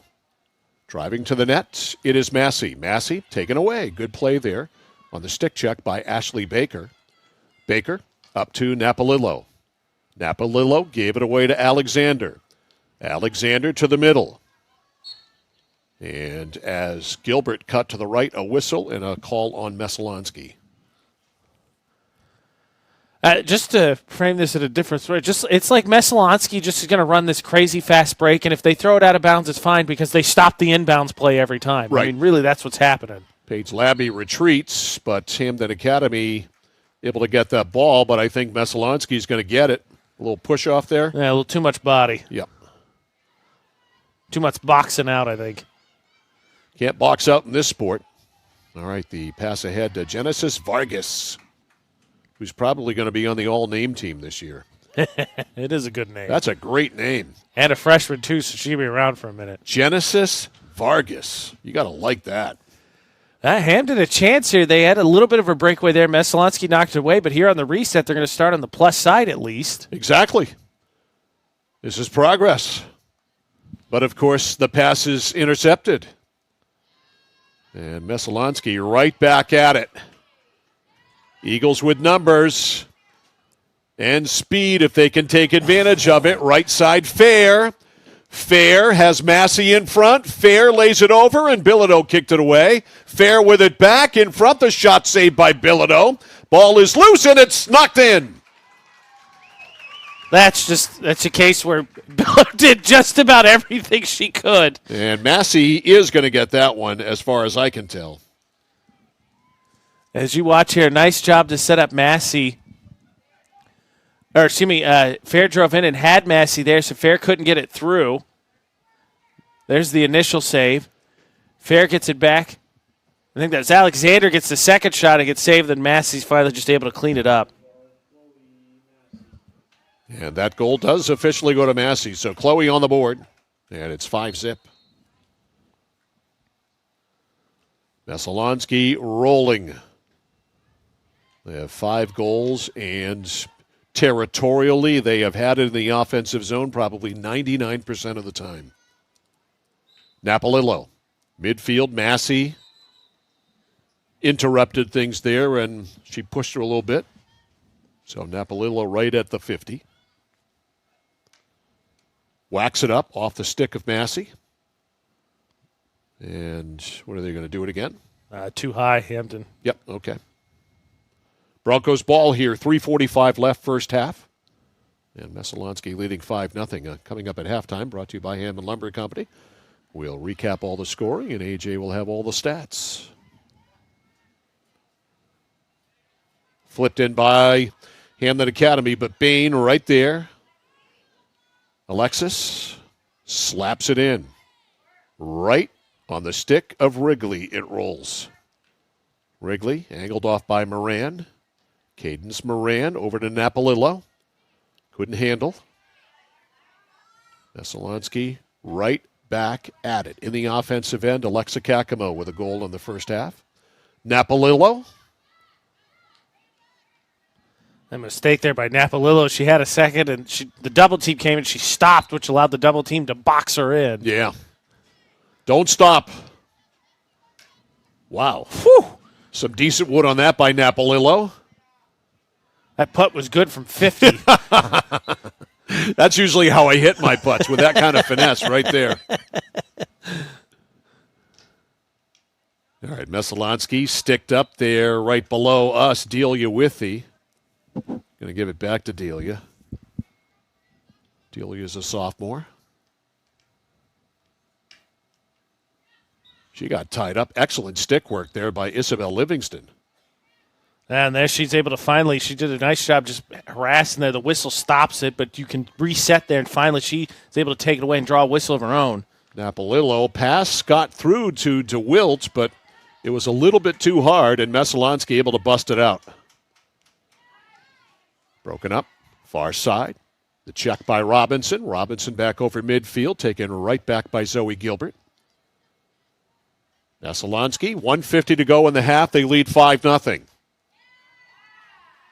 driving to the net, it is Massey. Massey taken away. Good play there on the stick check by Ashley Baker. Baker up to Napolillo. Napolillo gave it away to Alexander. Alexander to the middle. And as Gilbert cut to the right, a whistle and a call on Messalonskee. Just to frame this at a different story, it's like Messalonskee just is going to run this crazy fast break, and if they throw it out of bounds, it's fine because they stop the inbounds play every time. Right. I mean, really, that's what's happening. Paige Labby retreats, but Hampden Academy able to get that ball, but I think Messalonskee's going to get it. A little push off there. Yeah, a little too much body. Yep. Too much boxing out, I think. Can't box out in this sport. All right, the pass ahead to Genesis Vargas, who's probably going to be on the all-name team this year. It is a good name. That's a great name. And a freshman, too, so she'll be around for a minute. Genesis Vargas. You got to like that. Hampden a chance here. They had a little bit of a breakaway there. Messalonskee knocked it away, but here on the reset, they're going to start on the plus side at least. Exactly. This is progress. But, of course, the pass is intercepted. And Messalonskee right back at it. Eagles with numbers and speed if they can take advantage of it. Right side, Fair. Fair has Massey in front. Fair lays it over, and Bilodeau kicked it away. Fair with it back in front. The shot saved by Bilodeau. Ball is loose, and it's knocked in. That's a case where Bilodeau did just about everything she could. And Massey is going to get that one, as far as I can tell. As you watch here, nice job to set up Massey. Fair drove in and had Massey there, so Fair couldn't get it through. There's the initial save. Fair gets it back. I think that's Alexander gets the second shot and gets saved, and Massey's finally just able to clean it up. And that goal does officially go to Massey. So Chloe on the board, and it's 5-zip. Messalonskee rolling. They have 5 goals, and territorially, they have had it in the offensive zone probably 99% of the time. Napolillo, midfield, Massey interrupted things there, and she pushed her a little bit. So Napolillo right at the 50. Whacks it up off the stick of Massey. And what are they going to do it again? Too high, Hampden. Yep, okay. Broncos ball here, 3:45 left first half. And Messalonskee leading 5-0. Coming up at halftime, brought to you by Hampden Lumber Company. We'll recap all the scoring, and AJ will have all the stats. Flipped in by Hampden Academy, but Bain right there. Alexis slaps it in. Right on the stick of Wrigley, it rolls. Wrigley angled off by Moran. Cadence Moran over to Napolillo. Couldn't handle. Messalonskee right back at it. In the offensive end, Alexa Kakamo with a goal in the first half. Napolillo. A mistake there by Napolillo. She had a second, and the double team came, and she stopped, which allowed the double team to box her in. Yeah. Don't stop. Wow. Whew. Some decent wood on that by Napolillo. That putt was good from 50. That's usually how I hit my putts, with that kind of finesse right there. All right, Messalonskee sticked up there right below us. Delia Withy. Going to give it back to Delia. Delia's a sophomore. She got tied up. Excellent stick work there by Isabel Livingston. And there she did a nice job just harassing there. The whistle stops it, but you can reset there, and finally she is able to take it away and draw a whistle of her own. Napolillo pass got through to DeWilt, but it was a little bit too hard, and Messalonskee able to bust it out. Broken up, far side. The check by Robinson. Robinson back over midfield, taken right back by Zoe Gilbert. Messalonskee, 1:50 to go in the half. They lead 5-0.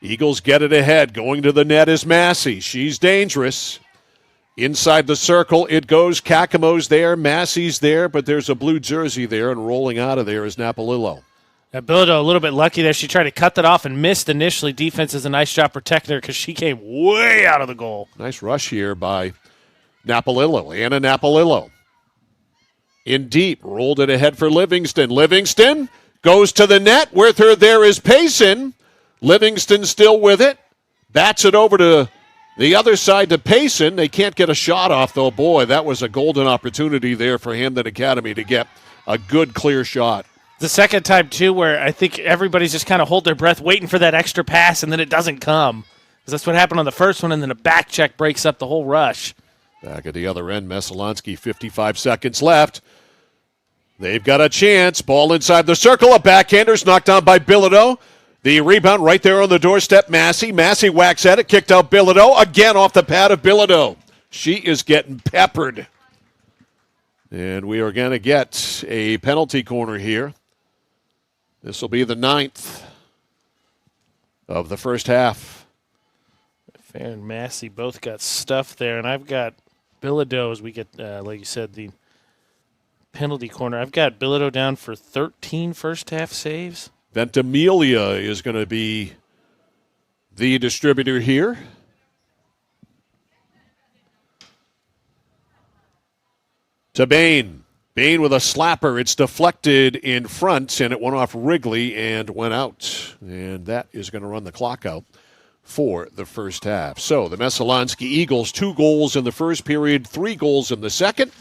Eagles get it ahead. Going to the net is Massey. She's dangerous. Inside the circle it goes. Kakamo's there. Massey's there, but there's a blue jersey there, and rolling out of there is Napolillo. Bilodeau a little bit lucky there. She tried to cut that off and missed initially. Defense does a nice job protecting her because she came way out of the goal. Nice rush here by Napolillo. Anna Napolillo. In deep. Rolled it ahead for Livingston. Livingston goes to the net. With her there is Payson. Livingston still with it. Bats it over to the other side to Payson. They can't get a shot off, though. Boy, that was a golden opportunity there for Hampden Academy to get a good, clear shot. The second time, too, where I think everybody's just kind of hold their breath waiting for that extra pass, and then it doesn't come. Because that's what happened on the first one, and then a back check breaks up the whole rush. Back at the other end, Messalonskee, 55 seconds left. They've got a chance. Ball inside the circle. A backhander's knocked down by Bilodeau. The rebound right there on the doorstep, Massey. Massey whacks at it, kicked out Bilodeau. Again off the pad of Bilodeau. She is getting peppered. And we are going to get a penalty corner here. This will be the 9th of the first half. Fair and Massey both got stuff there, and I've got Bilodeau as we get, like you said, the penalty corner. I've got Bilodeau down for 13 first-half saves. Ventimiglia is going to be the distributor here. To Bain. Bain with a slapper. It's deflected in front, and it went off Wrigley and went out. And that is going to run the clock out for the first half. So the Messalonskee Eagles, 2 goals in the first period, 3 goals in the second,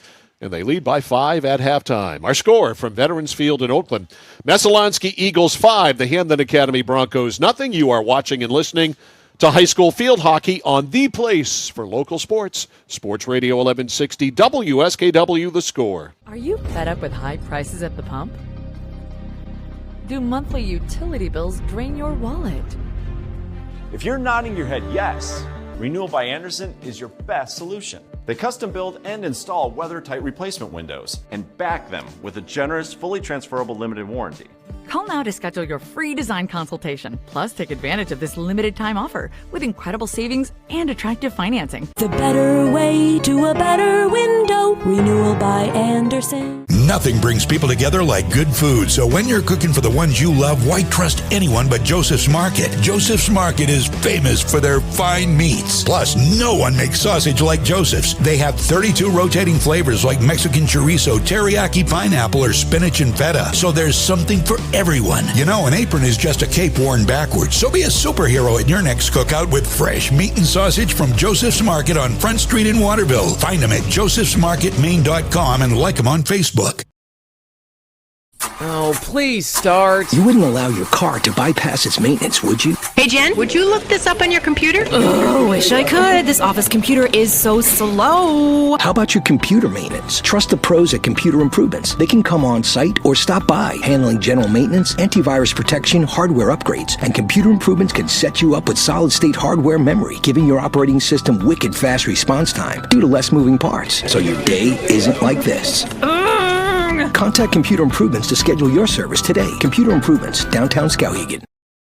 and they lead by 5 at halftime. Our score from Veterans Field in Oakland. Messalonskee Eagles 5, the Hampden Academy Broncos nothing. You are watching and listening to high school field hockey on the place for local sports. Sports Radio 1160 WSKW, The Score. Are you fed up with high prices at the pump? Do monthly utility bills drain your wallet? If you're nodding your head yes, Renewal by Andersen is your best solution. They custom build and install weather-tight replacement windows and back them with a generous, fully transferable limited warranty. Call now to schedule your free design consultation. Plus, take advantage of this limited time offer with incredible savings and attractive financing. The better way to a better window. Renewal by Andersen. Nothing brings people together like good food. So when you're cooking for the ones you love, why trust anyone but Joseph's Market? Joseph's Market is famous for their fine meats. Plus, no one makes sausage like Joseph's. They have 32 rotating flavors like Mexican chorizo, teriyaki pineapple, or spinach and feta. So there's something for everyone. You know, an apron is just a cape worn backwards. So be a superhero at your next cookout with fresh meat and sausage from Joseph's Market on Front Street in Waterville. Find them at josephsmarketmaine.com and like them on Facebook. Oh, please start. You wouldn't allow your car to bypass its maintenance, would you? Hey, Jen, would you look this up on your computer? Oh, wish I could. This office computer is so slow. How about your computer maintenance? Trust the pros at Computer Improvements. They can come on site or stop by, handling general maintenance, antivirus protection, hardware upgrades, and Computer Improvements can set you up with solid-state hardware memory, giving your operating system wicked fast response time due to less moving parts, so your day isn't like this. Contact Computer Improvements to schedule your service today. Computer Improvements, downtown Skowhegan.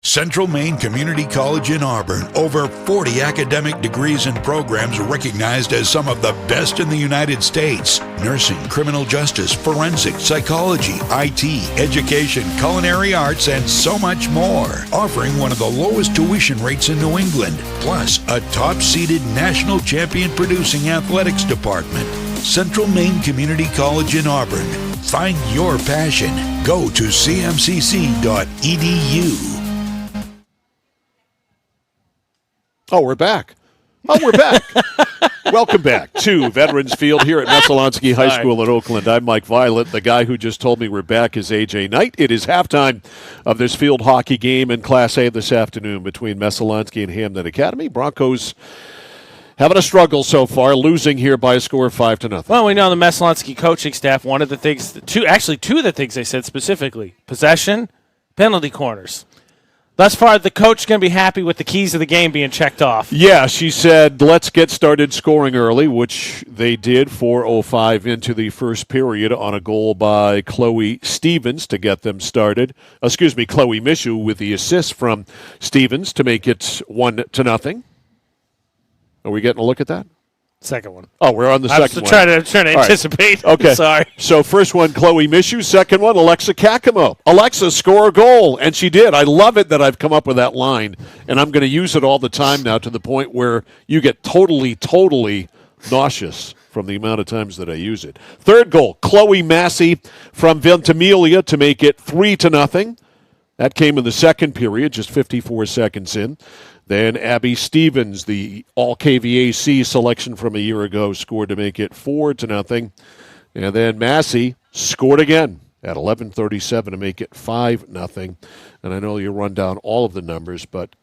Central Maine Community College in Auburn. Over 40 academic degrees and programs recognized as some of the best in the United States. Nursing, criminal justice, forensics, psychology, IT, education, culinary arts, and so much more. Offering one of the lowest tuition rates in New England. Plus, a top-seeded national champion producing athletics department. Central Maine Community College in Auburn. Find your passion. Go to cmcc.edu. Oh, we're back. Welcome back to Veterans Field here at Messalonskee High School in Oakland. I'm Mike Violet. The guy who just told me we're back is A.J. Knight. It is halftime of this field hockey game in Class A this afternoon between Messalonskee and Hampden Academy. Broncos having a struggle so far, losing here by a score of 5-0. Well, we know the Messalonskee coaching staff, one of the things, two of the things they said specifically, possession, penalty corners. Thus far, the coach is going to be happy with the keys of the game being checked off. Yeah, she said, let's get started scoring early, which they did, 4:05 into the first period on a goal by Chloe Stevens to get them started. Chloe Mishu with the assist from Stevens to make it 1-0. Are we getting a look at that? Second one. Oh, we're on the second one. I'm trying to anticipate. Right. Okay. Sorry. So first one, Chloe Mishu. Second one, Alexa Kakamo. Alexa, score a goal. And she did. I love it that I've come up with that line. And I'm going to use it all the time now to the point where you get totally nauseous from the amount of times that I use it. Third goal, Chloe Massey from Ventimiglia to make it 3-0. That came in the second period, just 54 seconds in. Then Abby Stevens, the all-KVAC selection from a year ago, scored to make it 4-0. And then Massey scored again at 11:37 to make it 5-0. And I know you run down all of the numbers, but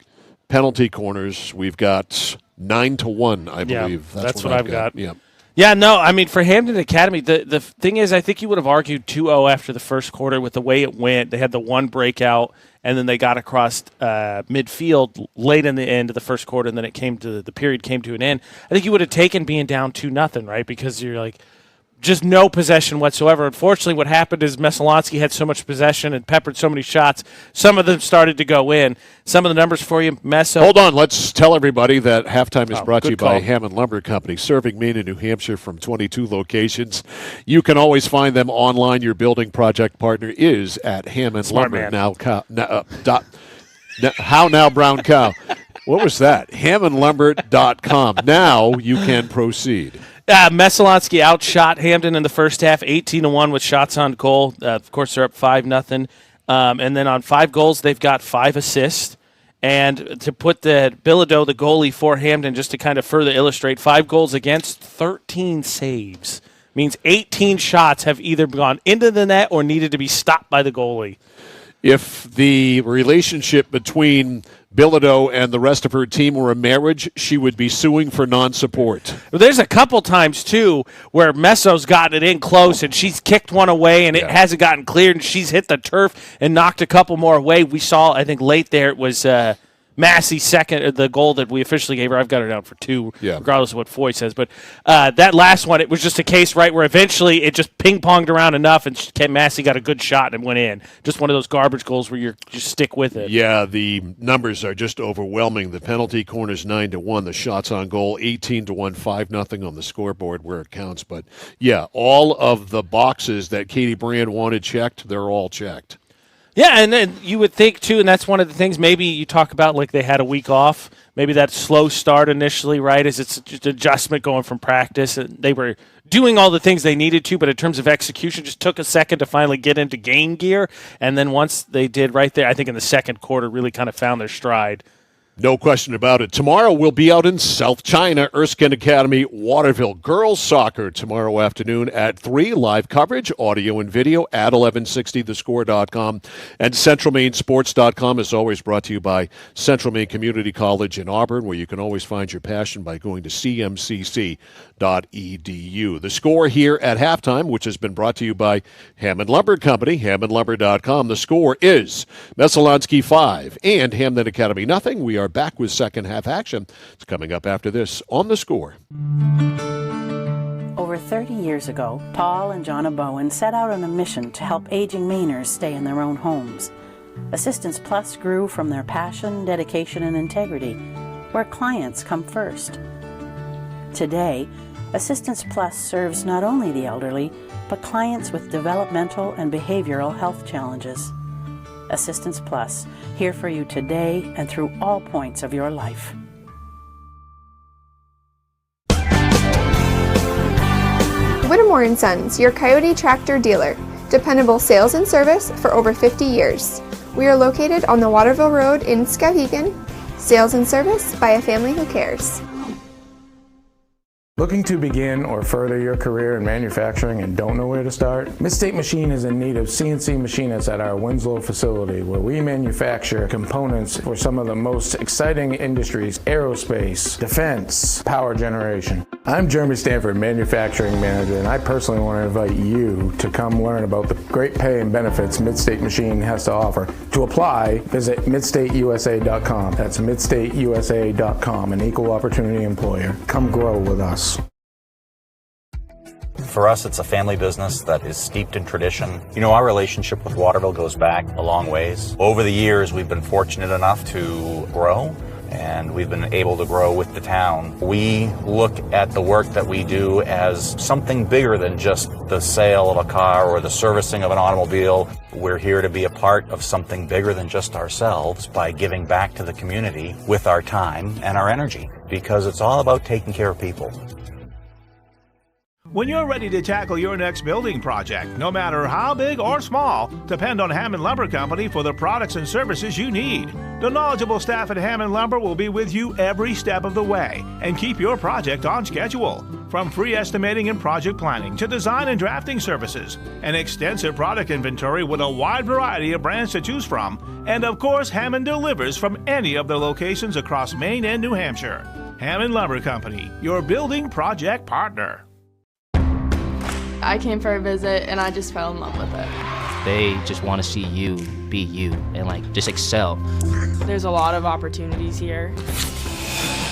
penalty corners, we've got 9-1, I believe. Yeah, that's what I've got. Yeah. Yeah, no, I mean, for Hampden Academy, the thing is, I think you would have argued 2-0 after the first quarter with the way it went. They had the one breakout, and then they got across midfield late in the end of the first quarter, and then the period came to an end. I think you would have taken being down 2-0, right? Because you're like, just no possession whatsoever. Unfortunately, what happened is Messalonskee had so much possession and peppered so many shots, some of them started to go in. Some of the numbers for you, Messo. Hold on. Let's tell everybody that Halftime is brought to you by call. Hampden Lumber Company, serving Maine and New Hampshire from 22 locations. You can always find them online. Your building project partner is at Hampden Lumber. How now, brown cow? What was that? HampdenLumber.com. Now you can proceed. Messalonskee outshot Hampden in the first half, 18-1 with shots on goal. Of course, they're up 5-0. And then on 5 goals, they've got 5 assists. And to put Bilodeau, the goalie for Hampden, just to kind of further illustrate, 5 goals against, 13 saves. Means 18 shots have either gone into the net or needed to be stopped by the goalie. If the relationship between Bilodeau and the rest of her team were a marriage, she would be suing for non-support. Well, there's a couple times, too, where Messo's gotten it in close and she's kicked one away and it hasn't gotten cleared and she's hit the turf and knocked a couple more away. We saw, I think, late there it was Massey's second, the goal that we officially gave her. I've got her down for 2, regardless of what Foy says. But that last one, it was just a case, right, where eventually it just ping-ponged around enough and Massey got a good shot and went in. Just one of those garbage goals where you just stick with it. Yeah, the numbers are just overwhelming. The penalty corners 9-1, the shots on goal 18-1, 5-0 on the scoreboard where it counts. But, yeah, all of the boxes that Katie Brand wanted checked, they're all checked. Yeah, and then you would think, too, and that's one of the things maybe you talk about, like they had a week off. Maybe that slow start initially, right, is it's just adjustment going from practice. And they were doing all the things they needed to, but in terms of execution, just took a second to finally get into game gear. And then once they did right there, I think in the second quarter, really kind of found their stride. No question about it. Tomorrow we'll be out in South China, Erskine Academy, Waterville. Girls soccer tomorrow afternoon at 3. Live coverage, audio and video at 1160thescore.com. And centralmainsports.com is always brought to you by Central Maine Community College in Auburn, where you can always find your passion by going to cmcc.edu. The Score here at halftime, which has been brought to you by Hampden Lumber Company, HampdenLumber.com. The Score is Messalonskee 5 and Hampden Academy nothing. We are back with second half action. It's coming up after this on The Score. Over 30 years ago, Paul and Jonna Bowen set out on a mission to help aging Mainers stay in their own homes. Assistance Plus grew from their passion, dedication, and integrity, where clients come first. Today, Assistance Plus serves not only the elderly, but clients with developmental and behavioral health challenges. Assistance Plus, here for you today and through all points of your life. Whittemore & Sons, your Coyote tractor dealer. Dependable sales and service for over 50 years. We are located on the Waterville Road in Skowhegan. Sales and service by a family who cares. Looking to begin or further your career in manufacturing and don't know where to start? Midstate Machine is in need of CNC machinists at our Winslow facility, where we manufacture components for some of the most exciting industries: aerospace, defense, power generation. I'm Jeremy Stanford, manufacturing manager, and I personally want to invite you to come learn about the great pay and benefits Midstate Machine has to offer. To apply, visit midstateusa.com. That's midstateusa.com, an equal opportunity employer. Come grow with us. For us, it's a family business that is steeped in tradition. You know, our relationship with Waterville goes back a long ways. Over the years, we've been fortunate enough to grow, and we've been able to grow with the town. We look at the work that we do as something bigger than just the sale of a car or the servicing of an automobile. We're here to be a part of something bigger than just ourselves by giving back to the community with our time and our energy, because it's all about taking care of people. When you're ready to tackle your next building project, no matter how big or small, depend on Hampden Lumber Company for the products and services you need. The knowledgeable staff at Hampden Lumber will be with you every step of the way and keep your project on schedule. From free estimating and project planning to design and drafting services, an extensive product inventory with a wide variety of brands to choose from, and of course, Hampden delivers from any of the locations across Maine and New Hampshire. Hampden Lumber Company, your building project partner. I came for a visit and I just fell in love with it. They just want to see you be you and just excel. There's a lot of opportunities here.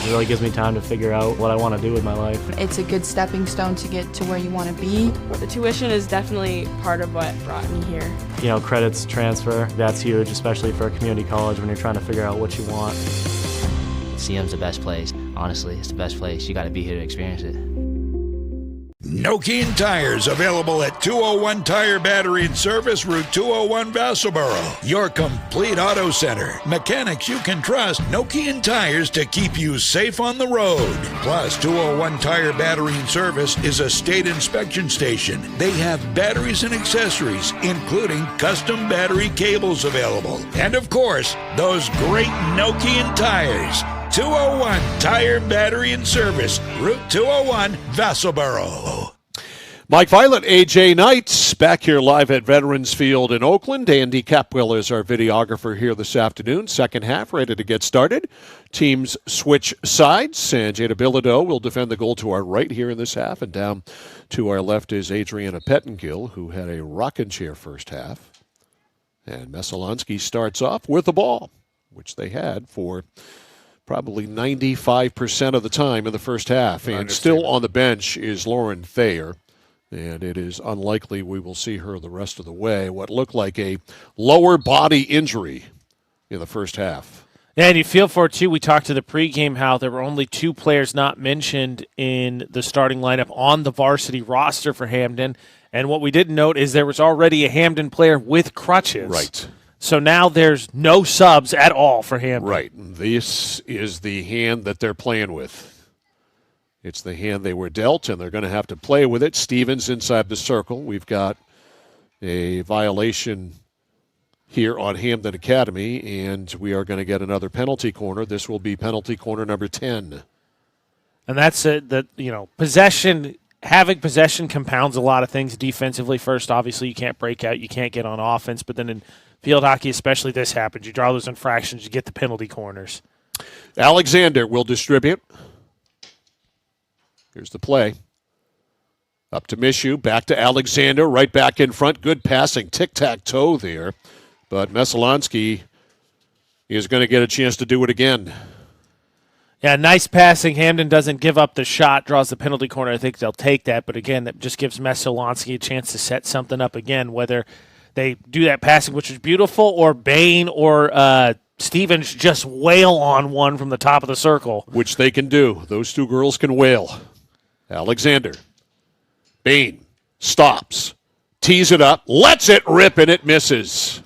It really gives me time to figure out what I want to do with my life. It's a good stepping stone to get to where you want to be. The tuition is definitely part of what brought me here. You know, credits transfer, that's huge, especially for a community college when you're trying to figure out what you want. CM's the best place. Honestly, it's the best place. You got to be here to experience it. Nokian Tires, available at 201 Tire Battery and Service, Route 201, Vassalboro. Your complete auto center. Mechanics you can trust. Nokian Tires to keep you safe on the road. Plus, 201 Tire Battery and Service is a state inspection station. They have batteries and accessories, including custom battery cables available. And of course, those great Nokian tires. 201 Tire Battery and Service, Route 201, Vassalboro. Mike Violet, AJ Knights, back here live at Veterans Field in Oakland. Andy Capwell is our videographer here this afternoon. Second half, ready to get started. Teams switch sides, and Jada Bilodeau will defend the goal to our right here in this half, and down to our left is Adriana Pettengill, who had a rocking chair first half. And Messalonskee starts off with the ball, which they had for probably 95% of the time in the first half. And still on the bench is Lauren Thayer. And it is unlikely we will see her the rest of the way. What looked like a lower body injury in the first half. Yeah, and you feel for it, too. We talked to the pregame how there were only 2 players not mentioned in the starting lineup on the varsity roster for Hampden. And what we didn't note is there was already a Hampden player with crutches. Right. So now there's no subs at all for Hampden. Right. This is the hand that they're playing with. It's the hand they were dealt, and they're going to have to play with it. Stevens inside the circle. We've got a violation here on Hampden Academy, and we are going to get another penalty corner. This will be penalty corner number 10. And that's possession. Having possession compounds a lot of things defensively. First, obviously, you can't break out. You can't get on offense. But then in field hockey, especially, this happens. You draw those infractions, you get the penalty corners. Alexander will distribute. Here's the play. Up to Mishu, back to Alexander, right back in front. Good passing, tic-tac-toe there. But Messalonskee is going to get a chance to do it again. Yeah, nice passing. Hampden doesn't give up the shot, draws the penalty corner. I think they'll take that. But again, that just gives Messalonskee a chance to set something up again, whether they do that passing, which is beautiful, or Bain or Stevens just wail on one from the top of the circle. Which they can do. Those 2 girls can wail. Alexander. Bain stops. Tees it up. Lets it rip, and it misses.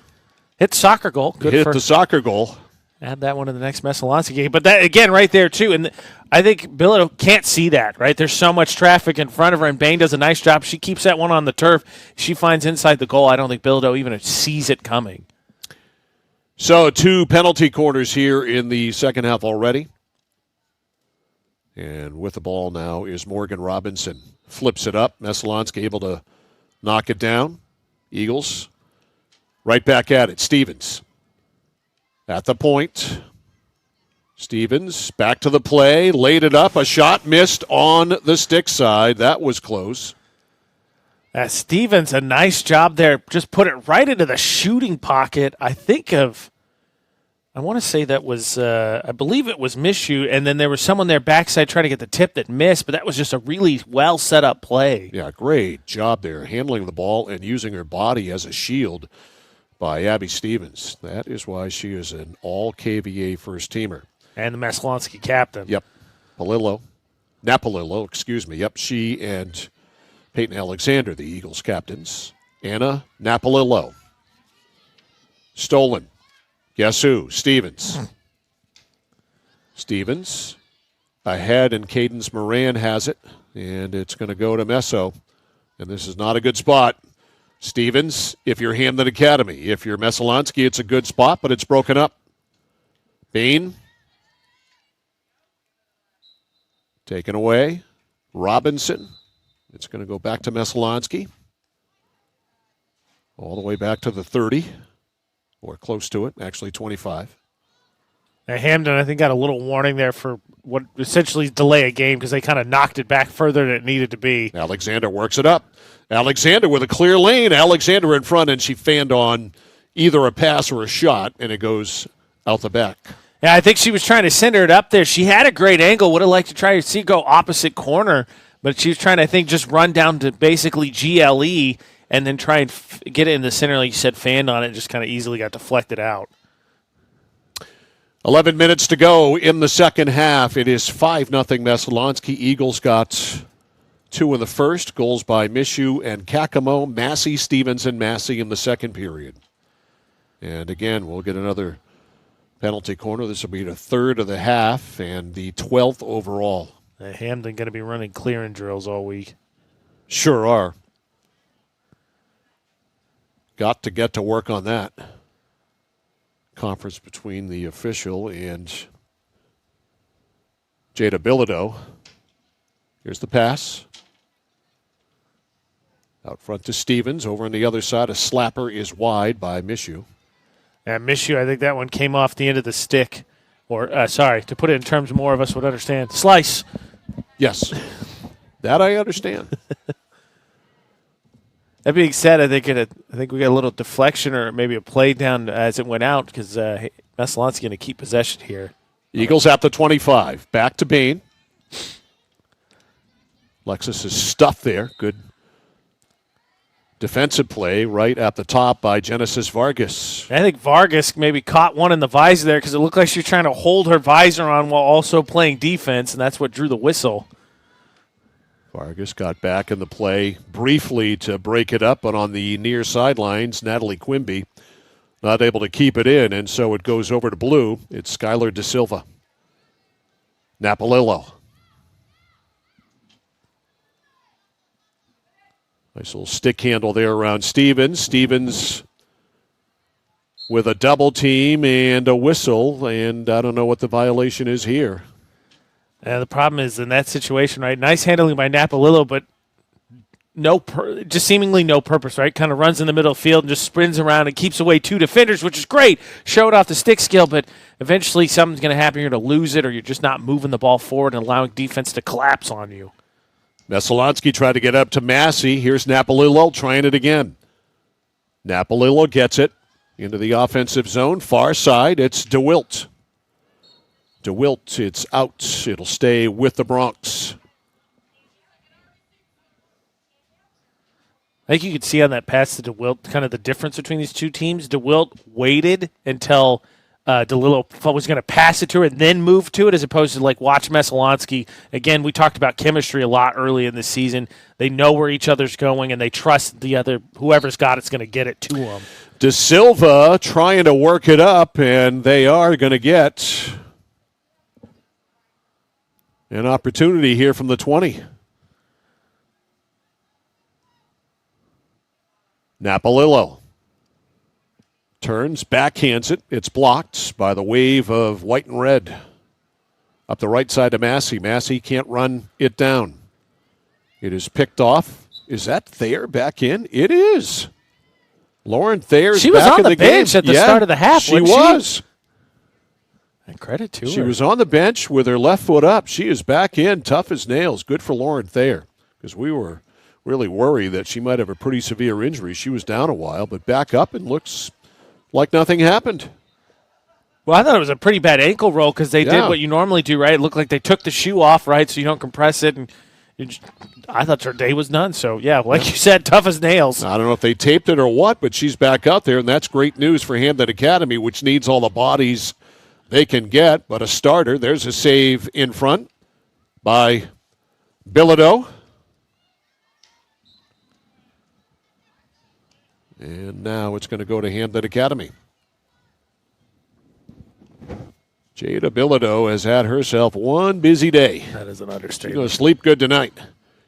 Hit soccer goal. Good Hit the soccer goal. Add that one in the next Messalonskee game. But that, again, right there, too. And I think Bilodeau can't see that, right? There's so much traffic in front of her, and Bain does a nice job. She keeps that one on the turf. She finds inside the goal. I don't think Bilodeau even sees it coming. So 2 penalty corners here in the second half already. And with the ball now is Morgan Robinson. Flips it up. Messalonskee able to knock it down. Eagles right back at it. Stevens at the point. Stevens back to the play. Laid it up. A shot missed on the stick side. That was close. Stevens, a nice job there. Just put it right into the shooting pocket. I want to say that was, I believe it was Mishu, and then there was someone there backside trying to get the tip that missed, but that was just a really well set up play. Yeah, great job there, handling the ball and using her body as a shield by Abby Stevens. That is why she is an all-KVA first-teamer. And the Messalonskee captain. Yep. Napalillo, excuse me. Yep, she and Peyton Alexander, the Eagles captains. Anna Napalillo. Stolen. Guess who? Stevens. Stevens ahead, and Cadence Moran has it, and it's going to go to Messo. And this is not a good spot. Stevens, if you're Hampden Academy. If you're Messalonskee, it's a good spot, but it's broken up. Bain. Taken away. Robinson. It's going to go back to Messalonskee. All the way back to the 30. Or close to it, actually 25. Now, Hampden, I think, got a little warning there for what essentially delay a game because they kind of knocked it back further than it needed to be. Alexander works it up. Alexander with a clear lane. Alexander in front, and she fanned on either a pass or a shot, and it goes out the back. Yeah, I think she was trying to send it up there. She had a great angle. Would have liked to try to see go opposite corner, but she was trying to, I think, just run down to basically GLE and then try and get it in the center, like you said, fanned on it, and just kind of easily got deflected out. 11 minutes to go in the second half. It is 5-0 Messalonskee. Eagles got 2 in the first. Goals by Mishu and Kakamo. Massey, Stevens, and Massey in the second period. And again, we'll get another penalty corner. This will be the third of the half and the 12th overall. Hampden going to be running clearing drills all week. Sure are. Got to get to work on that. Conference between the official and Jada Bilodeau. Here's the pass. Out front to Stevens. Over on the other side, a slapper is wide by Mishu. And Mishu, I think that one came off the end of the stick. Or, to put it in terms more of us would understand. Slice. Yes. That I understand. That being said, I think we got a little deflection or maybe a play down as it went out because Messalonskee going to keep possession here. Eagles at the 25. Back to Bain. Lexus is stuffed there. Good defensive play right at the top by Genesis Vargas. I think Vargas maybe caught one in the visor there because it looked like she was trying to hold her visor on while also playing defense, and that's what drew the whistle. Vargas got back in the play briefly to break it up, but on the near sidelines, Natalie Quimby not able to keep it in, and so it goes over to blue. It's Skylar De Silva. Napolillo. Nice little stick handle there around Stevens. Stevens with a double team and a whistle, and I don't know what the violation is here. The problem is in that situation, right? Nice handling by Napolillo, but just seemingly no purpose, right? Kind of runs in the middle of the field and just sprints around and keeps away 2 defenders, which is great. Showed off the stick skill, but eventually something's going to happen. You're going to lose it, or you're just not moving the ball forward and allowing defense to collapse on you. Messalonskee tried to get up to Massey. Here's Napolillo trying it again. Napolillo gets it into the offensive zone. Far side, it's DeWilt. DeWilt, it's out. It'll stay with the Bronx. I think you could see on that pass to DeWilt kind of the difference between these two teams. DeWilt waited until DeLillo was going to pass it to her and then move to it, as opposed to watch Messalonskee. Again, we talked about chemistry a lot early in the season. They know where each other's going, and they trust the other. Whoever's got it's going to get it to them. De Silva trying to work it up, and they are going to get an opportunity here from the 20. Napolillo turns, backhands it. It's blocked by the wave of white and red. Up the right side to Massey. Massey can't run it down. It is picked off. Is that Thayer back in? It is. Lauren Thayer's she was back on in the the bench game. at the start of the half. She was. And credit to her. She was on the bench with her left foot up. She is back in, tough as nails. Good for Lauren Thayer, because we were really worried that she might have a pretty severe injury. She was down a while, but back up and looks like nothing happened. Well, I thought it was a pretty bad ankle roll because they did what you normally do, right? It looked like they took the shoe off, right, so you don't compress it. And I thought her day was done. So, like you said, tough as nails. I don't know if they taped it or what, but she's back out there, and that's great news for Hampden Academy, which needs all the bodies they can get. But a starter, there's a save in front by Bilodeau. And now it's going to go to Hampden Academy. Jada Bilodeau has had herself one busy day. That is an She's understatement. going to sleep good tonight.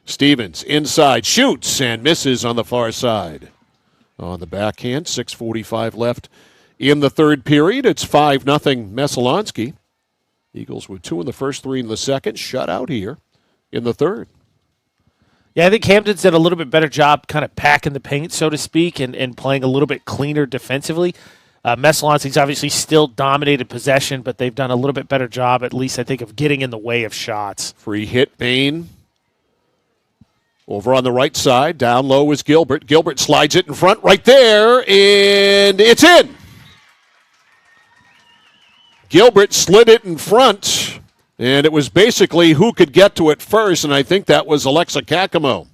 Stevens inside, shoots, and misses on the far side. On the backhand, 6:45 left in the third period. It's 5-0 Messalonskee. Eagles with 2 in the first, 3 in the second. Shut out here in the third. Yeah, I think Hampton's did a little bit better job kind of packing the paint, so to speak, and playing a little bit cleaner defensively. Messalonskee's obviously still dominated possession, but they've done a little bit better job, at least I think, of getting in the way of shots. Free hit, Bain. Over on the right side, down low is Gilbert. Gilbert slides it in front right there, and it's in. Gilbert slid it in front, and it was basically who could get to it first, and I think that was Alexa Kakamo.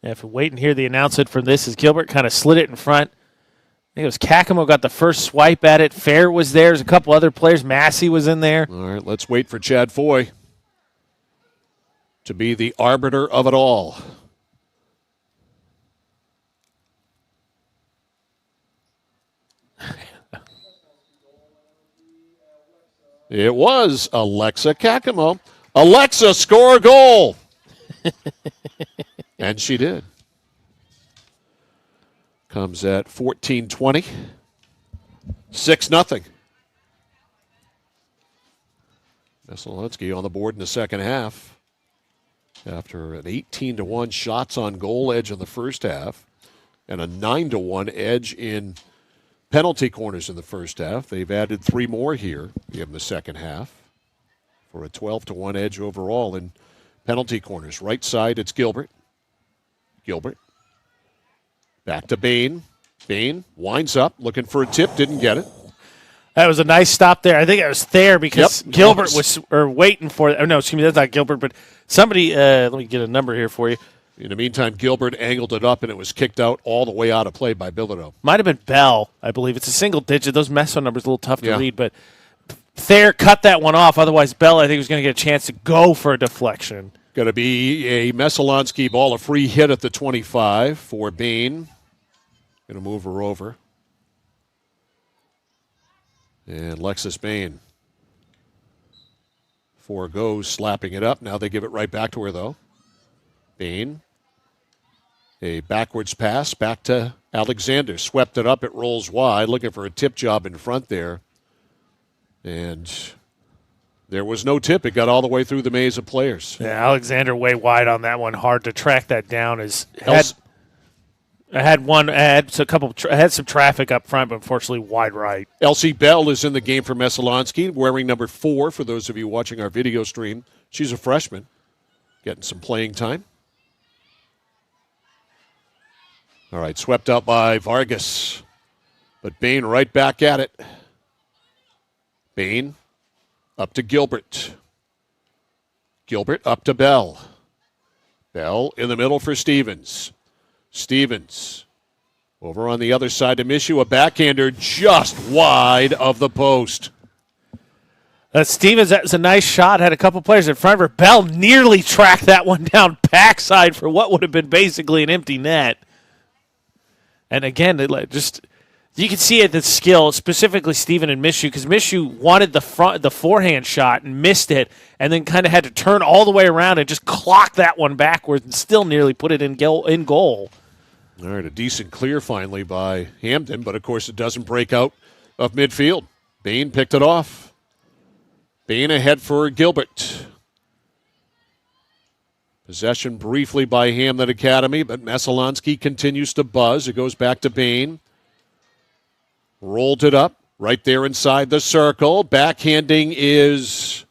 Yeah, if we wait and hear the announcement from this, as Gilbert kind of slid it in front. I think it was Kakamo got the first swipe at it. Fair was there. There's a couple other players. Massey was in there. All right, let's wait for Chad Foy to be the arbiter of it all. It was Alexa Kakamo. Alexa, score a goal. And she did. Comes at 14-20. 6-0. Messalonskee on the board in the second half. After an 18-1 shots on goal edge in the first half and a 9-1 edge in penalty corners in the first half. They've added 3 more here in the second half for a 12-1 edge overall in penalty corners. Right side, it's Gilbert. Gilbert. Back to Bain. Bain winds up, looking for a tip, didn't get it. That was a nice stop there. I think it was Thayer because Gilbert was waiting for it. Oh, no, excuse me, that's not Gilbert, but somebody, let me get a number here for you. In the meantime, Gilbert angled it up, and it was kicked out all the way out of play by Bilodeau. Might have been Bell, I believe. It's a single digit. Those Messo numbers are a little tough to read, but Thayer cut that one off. Otherwise, Bell, I think, was going to get a chance to go for a deflection. Going to be a Messalonskee ball, a free hit at the 25 for Bain. Going to move her over. And Lexus Bain goes, slapping it up. Now they give it right back to her, though. Bain. A backwards pass back to Alexander. Swept it up. It rolls wide. Looking for a tip job in front there. And there was no tip. It got all the way through the maze of players. Yeah, Alexander way wide on that one. Hard to track that down. I had some traffic up front, but unfortunately wide right. Elsie Bell is in the game for Messalonskee, wearing number 4 for those of you watching our video stream. She's a freshman, getting some playing time. All right, swept out by Vargas, but Bain right back at it. Bain up to Gilbert. Gilbert up to Bell. Bell in the middle for Stevens. Stevens over on the other side to Mishu, a backhander just wide of the post. Stevens, that was a nice shot, had a couple players in front of her. Bell nearly tracked that one down backside for what would have been basically an empty net. And again, you can see it, the skill, specifically Steven and Mishu, because Mishu wanted the forehand shot and missed it, and then kind of had to turn all the way around and just clock that one backwards and still nearly put it in goal. All right, a decent clear finally by Hampden, but of course it doesn't break out of midfield. Bain picked it off. Bain ahead for Gilbert. Possession briefly by Hampden Academy, but Messalonskee continues to buzz. It goes back to Bain. Rolled it up right there inside the circle. Backhanding is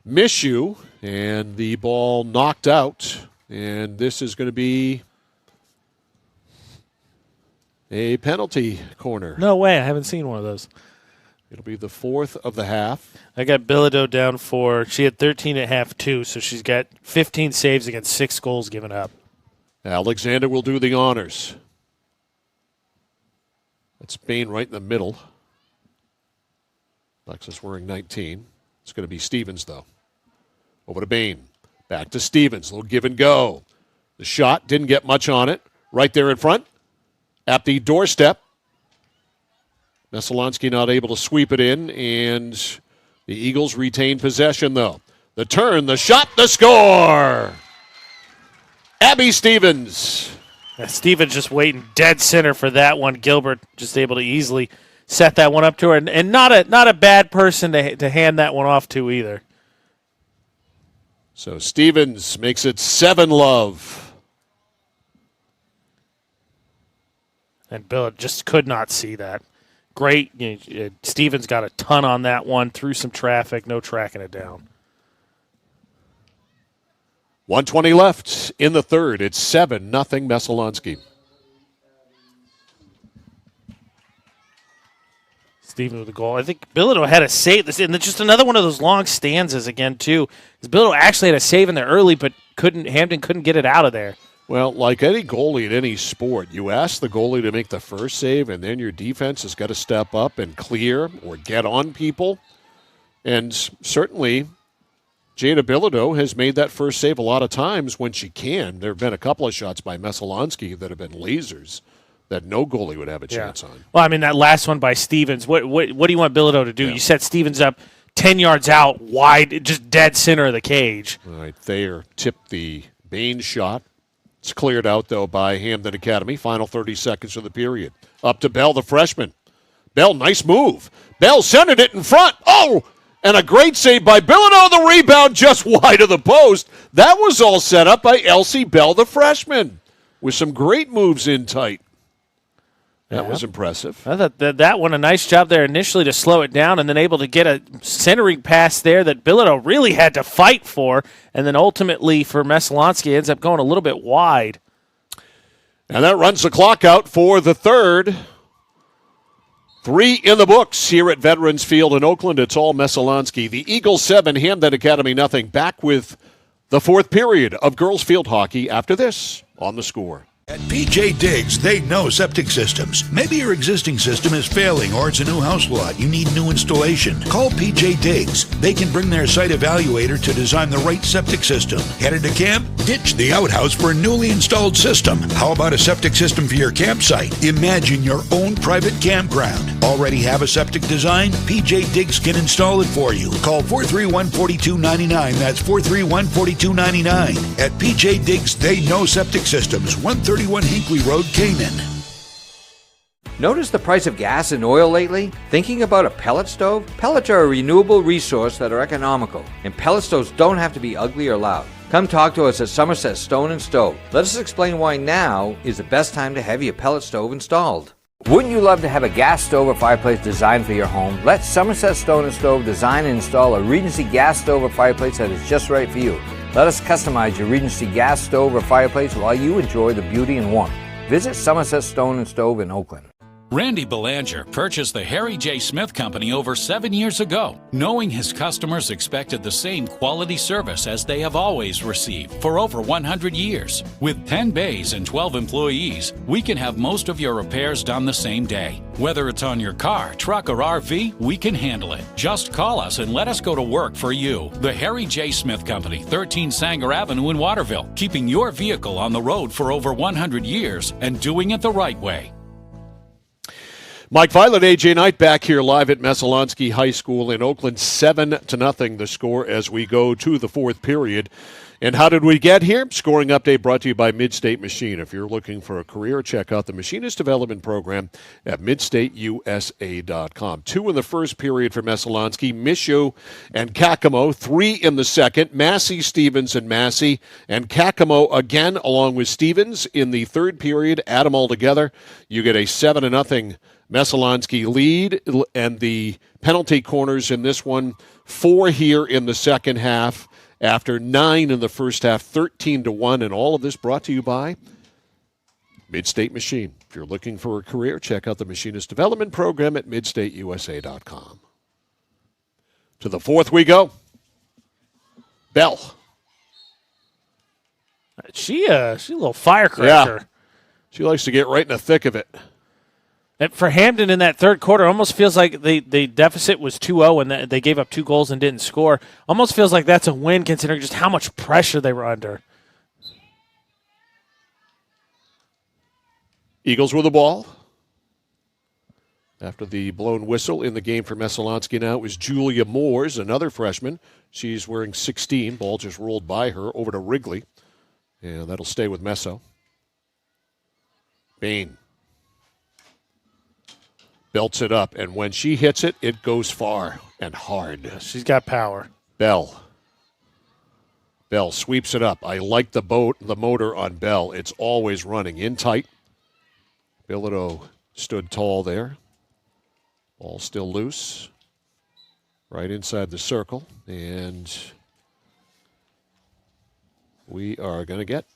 Mishu, and the ball knocked out. And this is going to be a penalty corner. No way. I haven't seen one of those. It'll be the 4th of the half. I got Bilodeau down for, she had 13 at half, too, so she's got 15 saves against 6 goals given up. Alexander will do the honors. That's Bain right in the middle. Alexis wearing 19. It's going to be Stevens, though. Over to Bain. Back to Stevens. Little give and go. The shot didn't get much on it. Right there in front. At the doorstep. Messalonskee not able to sweep it in, and the Eagles retain possession, though. The turn, the shot, the score! Abby Stevens. Stevens just waiting dead center for that one. Gilbert just able to easily set that one up to her, and not a bad person to hand that one off to either. So Stevens makes it 7-love. And Bill just could not see that. Great. Stevens got a ton on that one, through some traffic, no tracking it down. 1:20 left in the third. It's 7-0 Messalonskee. Stevens with the goal. I think Bilodeau had a save. And it's just another one of those long stanzas again, too. Bilodeau actually had a save in there early, but Hampden couldn't get it out of there. Well, like any goalie in any sport, you ask the goalie to make the first save, and then your defense has got to step up and clear or get on people. And certainly, Jada Bilodeau has made that first save a lot of times when she can. There have been a couple of shots by Messalonskee that have been lasers that no goalie would have a chance on. Well, I mean, that last one by Stevens, what do you want Bilodeau to do? Yeah. You set Stevens up 10 yards out, wide, just dead center of the cage. All right, Thayer tipped the Bain shot. It's cleared out, though, by Hampden Academy. Final 30 seconds of the period. Up to Bell, the freshman. Bell, nice move. Bell centered it in front. Oh! And a great save by Bilodeau. The rebound just wide of the post. That was all set up by Elsie Bell, the freshman, with some great moves in tight. That was impressive. I thought that one a nice job there initially to slow it down and then able to get a centering pass there that Bilodeau really had to fight for. And then ultimately for Messalonskee ends up going a little bit wide. And that runs the clock out for the third. 3 in the books here at Veterans Field in Oakland. It's all Messalonskee. The Eagles 7, Hampden Academy nothing. Back with the fourth period of girls field hockey after this on The Score. At PJ Diggs, they know septic systems. Maybe your existing system is failing or it's a new house lot. You need new installation. Call PJ Diggs. They can bring their site evaluator to design the right septic system. Headed to camp? Ditch the outhouse for a newly installed system. How about a septic system for your campsite? Imagine your own private campground. Already have a septic design? PJ Diggs can install it for you. Call 431-4299. That's 431-4299. At PJ Diggs, they know septic systems. 131 Hinkley Road, Canaan. Notice the price of gas and oil lately? Thinking about a pellet stove? Pellets are a renewable resource that are economical, and pellet stoves don't have to be ugly or loud. Come talk to us at Somerset Stone & Stove. Let us explain why now is the best time to have your pellet stove installed. Wouldn't you love to have a gas stove or fireplace designed for your home? Let Somerset Stone & Stove design and install a Regency gas stove or fireplace that is just right for you. Let us customize your Regency gas stove or fireplace while you enjoy the beauty and warmth. Visit Somerset Stone & Stove in Oakland. Randy Belanger purchased the Harry J. Smith Company over 7 years ago, knowing his customers expected the same quality service as they have always received for over 100 years. With 10 bays and 12 employees, we can have most of your repairs done the same day. Whether it's on your car, truck, or RV, we can handle it. Just call us and let us go to work for you. The Harry J. Smith Company, 13 Sanger Avenue in Waterville, keeping your vehicle on the road for over 100 years and doing it the right way. Mike Violet, AJ Knight back here live at Messalonskee High School in Oakland, 7-0 the score as we go to the fourth period. And how did we get here? Scoring update brought to you by Midstate Machine. If you're looking for a career, check out the Machinist Development Program at midstateusa.com. 2 in the first period for Messalonskee, Michaud and Kakamo. 3 in the second, Massey, Stevens, and Massey. And Kakamo again along with Stevens in the third period. Add them all together, you get a 7-0 Messalonskee lead, and the penalty corners in this one, 4 here in the second half. After 9 in the first half, 13-1, and all of this brought to you by Midstate Machine. If you're looking for a career, check out the Machinist Development Program at midstateusa.com. To the fourth we go. Bell. She's a little firecracker. Yeah. She likes to get right in the thick of it. And for Hampden in that third quarter, almost feels like the deficit was 2-0 and they gave up 2 goals and didn't score. Almost feels like that's a win considering just how much pressure they were under. Eagles with the ball. After the blown whistle in the game for Messalonskee now is Julia Moores, another freshman. She's wearing 16. Ball just rolled by her over to Wrigley. And that'll stay with Messo. Bain belts it up, and when she hits it, it goes far and hard. She's got power. Bell sweeps it up. I like the motor on Bell. It's always running in tight. Bilodeau stood tall there. Ball still loose. Right inside the circle, and we are going to get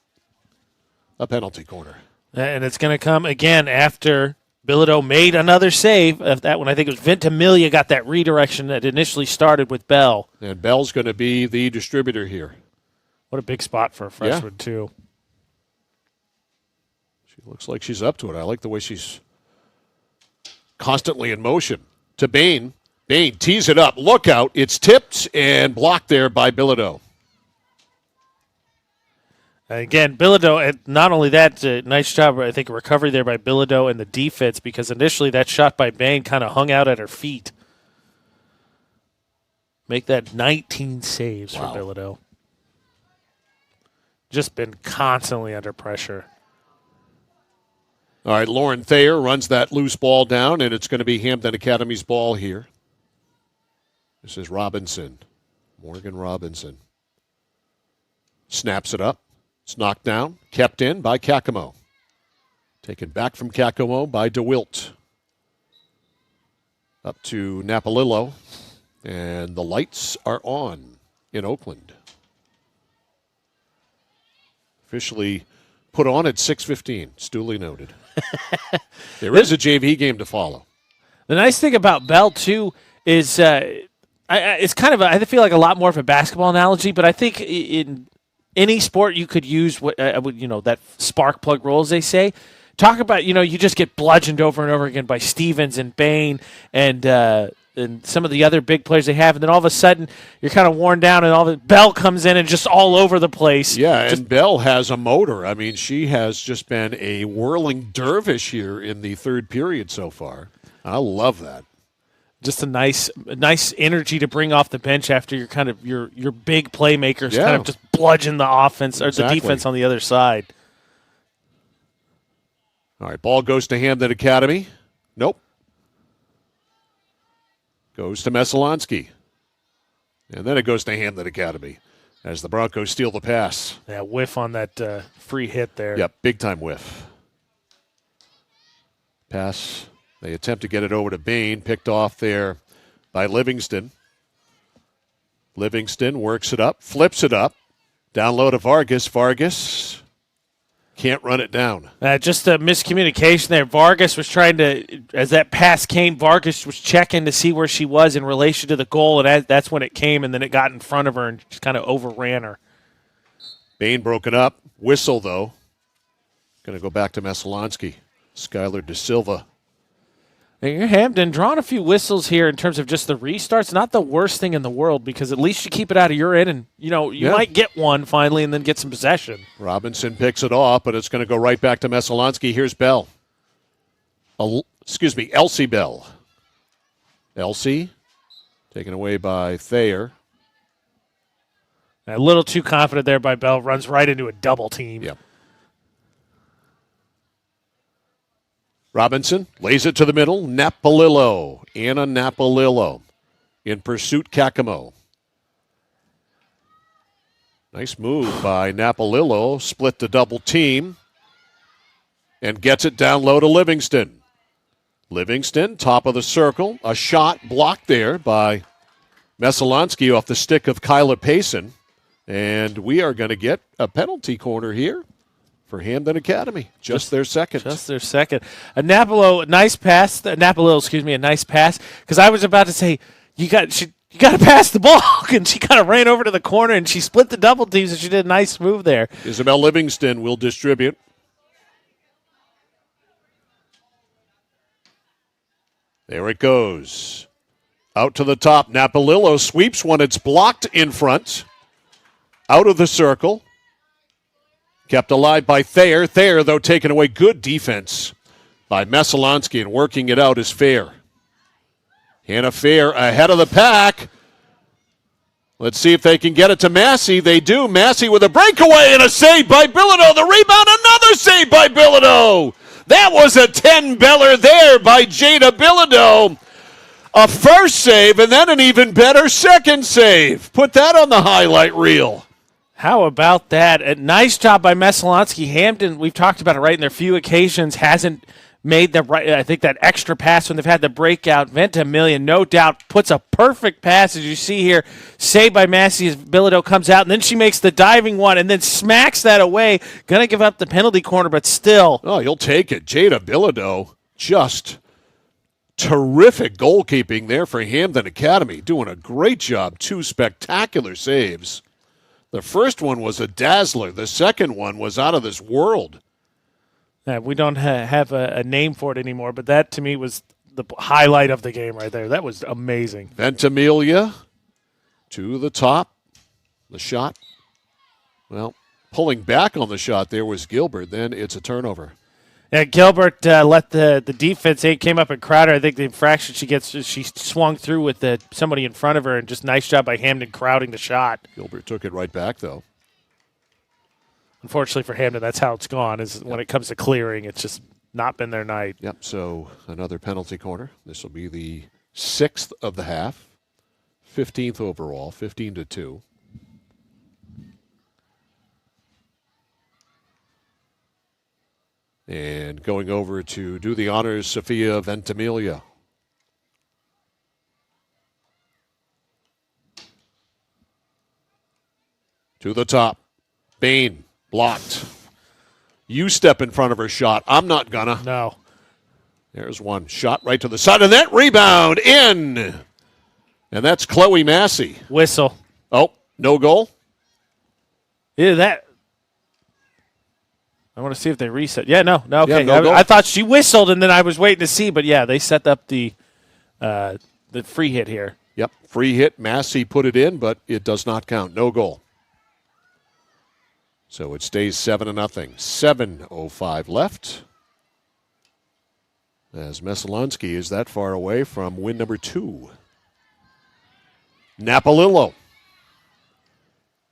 a penalty corner. And it's going to come again after Bilodeau made another save of that one. I think it was Ventimiglia got that redirection that initially started with Bell. And Bell's going to be the distributor here. What a big spot for a freshman, too. She looks like she's up to it. I like the way she's constantly in motion. To Bain. Bain tees it up. Look out. It's tipped and blocked there by Bilodeau. Again, Bilodeau, not only that, nice job, I think, a recovery there by Bilodeau and the defense, because initially that shot by Bain kind of hung out at her feet. Make that 19 saves for Bilodeau. Just been constantly under pressure. All right, Lauren Thayer runs that loose ball down, and it's going to be Hampden Academy's ball here. This is Robinson, Morgan Robinson. Snaps it up. It's knocked down, kept in by Kakamo. Taken back from Kakamo by DeWilt. Up to Napalillo, and the lights are on in Oakland. Officially put on at 6:15. It's duly noted. There is a JV game to follow. The nice thing about Bell, too, is it's kind of, I feel like a lot more of a basketball analogy, but I think in any sport you could use that spark plug role, as they say. Talk about, you just get bludgeoned over and over again by Stevens and Bain and some of the other big players they have, and then all of a sudden you're kind of worn down, and Bell comes in and just all over the place. Yeah, and Bell has a motor. I mean, she has just been a whirling dervish here in the third period so far. I love that. Just a nice energy to bring off the bench after your big playmakers kind of just bludgeon the offense or the defense on the other side. All right, ball goes to Hampden Academy. Nope. Goes to Messalonskee. And then it goes to Hampden Academy as the Broncos steal the pass. Yeah, whiff on that free hit there. Yep, big-time whiff. Pass. They attempt to get it over to Bain, picked off there by Livingston. Livingston works it up, flips it up. Down low to Vargas. Vargas can't run it down. Just a miscommunication there. Vargas was trying to, as that pass came, Vargas was checking to see where she was in relation to the goal, and that's when it came, and then it got in front of her and just kind of overran her. Bain broken up. Whistle, though. Going to go back to Messalonskee. Skylar De Silva. And Hampden drawing a few whistles here in terms of just the restarts. Not the worst thing in the world, because at least you keep it out of your end, and you might get one finally and then get some possession. Robinson picks it off, but it's going to go right back to Messalonskee. Here's Bell. Elsie Bell. Elsie taken away by Thayer. A little too confident there by Bell. Runs right into a double team. Yep. Robinson lays it to the middle. Napalillo. Anna Napalillo. In pursuit, Kakamo. Nice move by Napalillo. Split the double team. And gets it down low to Livingston. Livingston, top of the circle. A shot blocked there by Messalonskee off the stick of Kyla Payson. And we are going to get a penalty corner here for Hampden Academy. Just their second. Just their second. A nice pass. Napalillo, a nice pass. Because I was about to say, you got to pass the ball. And she kind of ran over to the corner, and she split the double teams, and she did a nice move there. Isabel Livingston will distribute. There it goes. Out to the top. Napalillo sweeps one. It's blocked in front. Out of the circle. Kept alive by Thayer. Thayer, though, taken away. Good defense by Messalonskee, and working it out is Fair. Hannah Fair ahead of the pack. Let's see if they can get it to Massey. They do. Massey with a breakaway and a save by Bilodeau. The rebound, another save by Bilodeau. That was a 10-beller there by Jada Bilodeau. A first save and then an even better second save. Put that on the highlight reel. How about that? A nice job by Messalonskee. Hampden, we've talked about it, right, in their few occasions, hasn't made the right, I think, that extra pass when they've had the breakout. Ventimiglia, no doubt, puts a perfect pass, as you see here. Saved by Massey as Bilodeau comes out, and then she makes the diving one and then smacks that away. Going to give up the penalty corner, but still. Oh, you'll take it. Jada Bilodeau just terrific goalkeeping there for Hampden Academy, doing a great job. 2 spectacular saves. The first one was a dazzler. The second one was out of this world. We don't have a name for it anymore, but that to me was the highlight of the game right there. That was amazing. Ventimiglia to the top. The shot. Well, pulling back on the shot there was Gilbert. Then it's a turnover. Yeah, Gilbert let the defense. It came up and crowded. I think the infraction she swung through with somebody in front of her, and just nice job by Hampden crowding the shot. Gilbert took it right back, though. Unfortunately for Hampden, that's how it's gone. Is when it comes to clearing, it's just not been their night. Yep, so another penalty corner. This will be the 6th of the half, 15th overall, 15-2. And going over to do the honors, Sophia Ventimiglia. To the top. Bain. Blocked. You step in front of her shot. I'm not gonna. No. There's one. Shot right to the side of that. Rebound. In. And that's Chloe Massey. Whistle. Oh, no goal? Yeah, that. I want to see if they reset. Yeah, no, okay. Yeah, no goal. I thought she whistled, and then I was waiting to see. But, yeah, they set up the free hit here. Yep, free hit. Massey put it in, but it does not count. No goal. So it stays 7-0. 7:05 left. As Messalonskee is that far away from win number 2. Napalillo.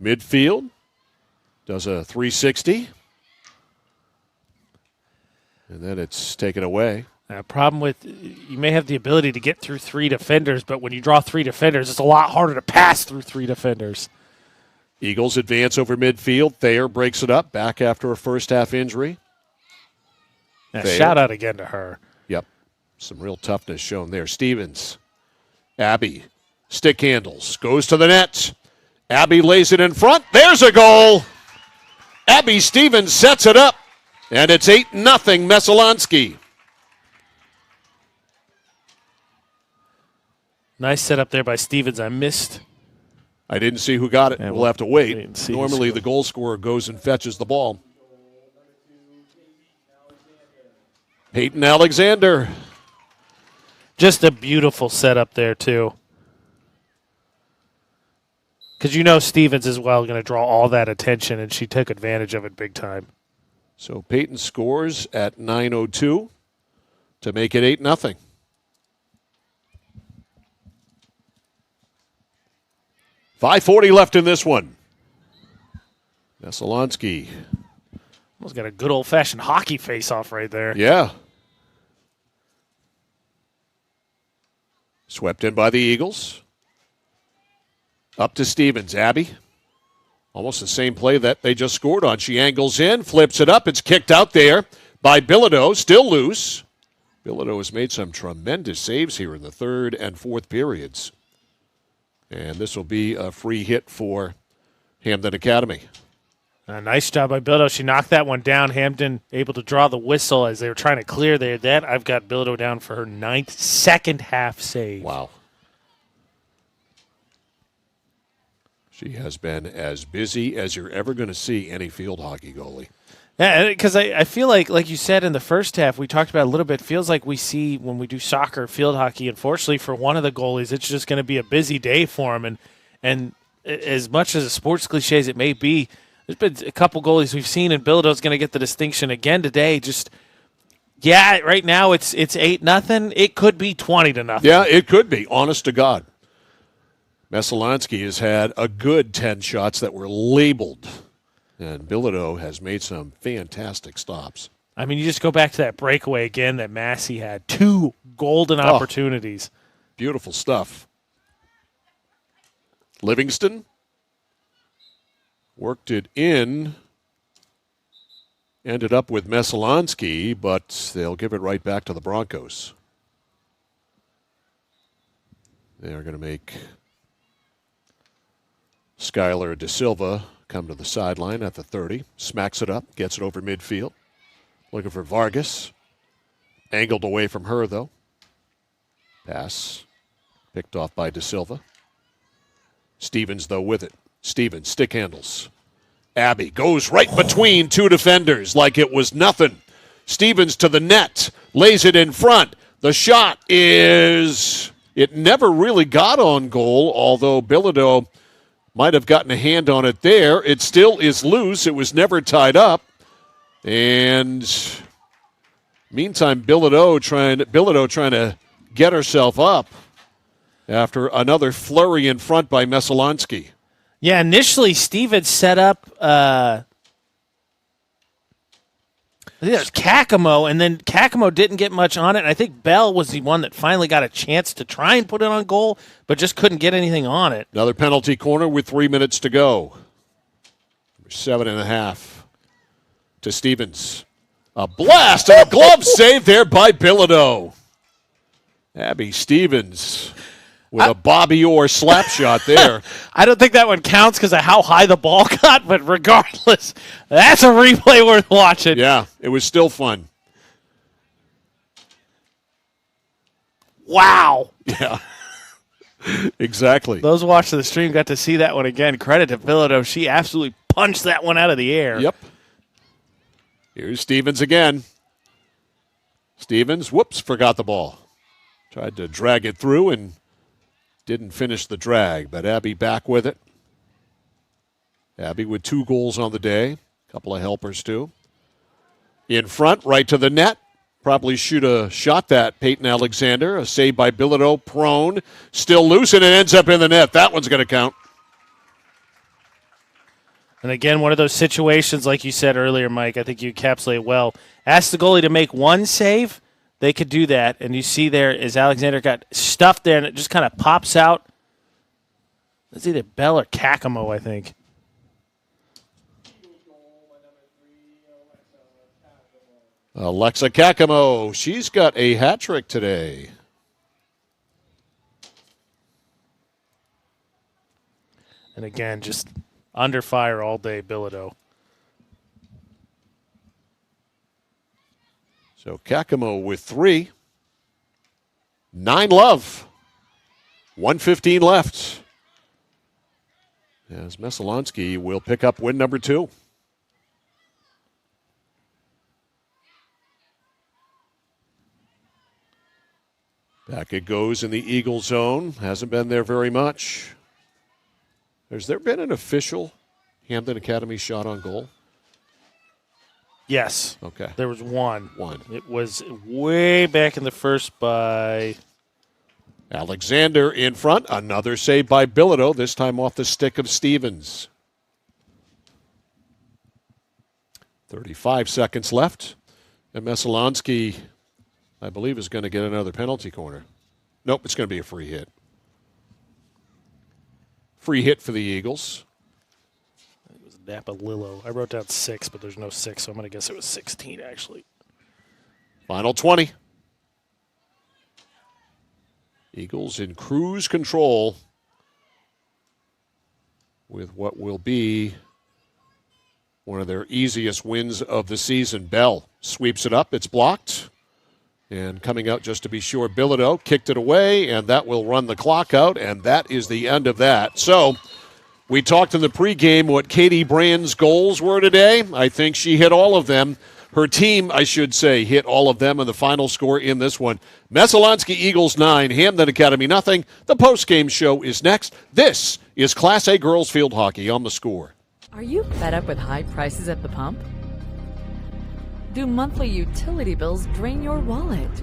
Midfield. Does a 360. And then it's taken away. Problem with, you may have the ability to get through 3 defenders, but when you draw 3 defenders, it's a lot harder to pass through 3 defenders. Eagles advance over midfield. Thayer breaks it up, back after a first-half injury. Shout out again to her. Yep, some real toughness shown there. Stevens, Abby, stick handles, goes to the net. Abby lays it in front. There's a goal. Abby Stevens sets it up, and it's 8-0 Messalonskee. Nice setup there by Stevens. I didn't see who got it. Yeah, we'll have to wait. Normally the goal scorer goes and fetches the ball. Peyton Alexander. Just a beautiful setup there, too. Because you know Stevens is going to draw all that attention, and she took advantage of it big time. So Peyton scores at 9:02 to make it 8-0. .540 left in this one. Messalonskee. Almost got a good old-fashioned hockey face-off right there. Yeah. Swept in by the Eagles. Up to Stevens. Abby. Almost the same play that they just scored on. She angles in, flips it up. It's kicked out there by Bilodeau. Still loose. Bilodeau has made some tremendous saves here in the third and fourth periods. And this will be a free hit for Hampden Academy. Nice job by Bilodeau. She knocked that one down. Hampden able to draw the whistle as they were trying to clear that. I've got Bilodeau down for her 9th second-half save. Wow. She has been as busy as you're ever going to see any field hockey goalie. Yeah, because I feel like you said in the first half, we talked about it a little bit, feels like we see when we do soccer, field hockey, unfortunately for one of the goalies, it's just going to be a busy day for him. And as much as a sports cliche as it may be, there's been a couple goalies we've seen, and Bilodeau's going to get the distinction again today. Right now it's 8-0. It could be 20-0. Yeah, it could be, honest to God. Messalonskee has had a good 10 shots that were labeled. And Bilodeau has made some fantastic stops. I mean, you just go back to that breakaway again that Massey had. 2 golden opportunities. Beautiful stuff. Livingston worked it in. Ended up with Messalonskee, but they'll give it right back to the Broncos. They're going to make Skylar De Silva come to the sideline at the 30. Smacks it up, gets it over midfield. Looking for Vargas. Angled away from her, though. Pass picked off by De Silva. Stevens, though, with it. Stevens, stick handles. Abby goes right between two defenders like it was nothing. Stevens to the net, lays it in front. The shot is... It never really got on goal, although Bilodeau might have gotten a hand on it there. It still is loose. It was never tied up. And meantime, Bilodeau trying to get herself up after another flurry in front by Messalonskee. Yeah, initially Stevens set up I think it was Kakamo, and then Kakamo didn't get much on it. And I think Bell was the one that finally got a chance to try and put it on goal, but just couldn't get anything on it. Another penalty corner with 3 minutes to go. 7.5 to Stevens. A blast and a glove save there by Bilodeau. Abby Stevens with a Bobby Orr slap shot there. I don't think that one counts because of how high the ball got, but regardless, that's a replay worth watching. Yeah, it was still fun. Wow. Yeah, exactly. Those watching the stream got to see that one again. Credit to Bilodeau. She absolutely punched that one out of the air. Yep. Here's Stevens again. Stevens, whoops, forgot the ball. Tried to drag it through and didn't finish the drag, but Abby back with it. Abby with 2 goals on the day. A couple of helpers, too. In front, right to the net. Probably should have shot that, Peyton Alexander. A save by Bilodeau, prone. Still loose, and it ends up in the net. That one's going to count. And again, one of those situations, like you said earlier, Mike, I think you encapsulate well. Ask the goalie to make one save. They could do that, and you see there as Alexander got stuffed there, and it just kind of pops out. It's either Bell or Kakamo, I think. Alexa Kakamo, she's got a hat trick today. And again, just under fire all day, Bilodeau. So Kakamo with 3. 9 love. 1:15 left. As Messalonskee will pick up win number 2. Back it goes in the Eagle zone. Hasn't been there very much. Has there been an official Hampden Academy shot on goal? Yes. Okay. There was one. One. It was way back in the first by Alexander in front. Another save by Bilodeau, this time off the stick of Stevens. 35 seconds left. And Messalonskee, I believe, is going to get another penalty corner. Nope, it's going to be a free hit. Free hit for the Eagles. It was Napa Lillo. I wrote down 6, but there's no 6, so I'm going to guess it was 16, actually. Final 20. Eagles in cruise control with what will be one of their easiest wins of the season. Bell sweeps it up. It's blocked. And coming out just to be sure, Bilodeau kicked it away, and that will run the clock out, and that is the end of that. So we talked in the pregame what Katie Brand's goals were today. I think she hit all of them. Her team, I should say, hit all of them, and the final score in this one. Messalonskee Eagles 9, Hampden Academy nothing. The postgame show is next. This is Class A Girls Field Hockey on The Score. Are you fed up with high prices at the pump? Do monthly utility bills drain your wallet?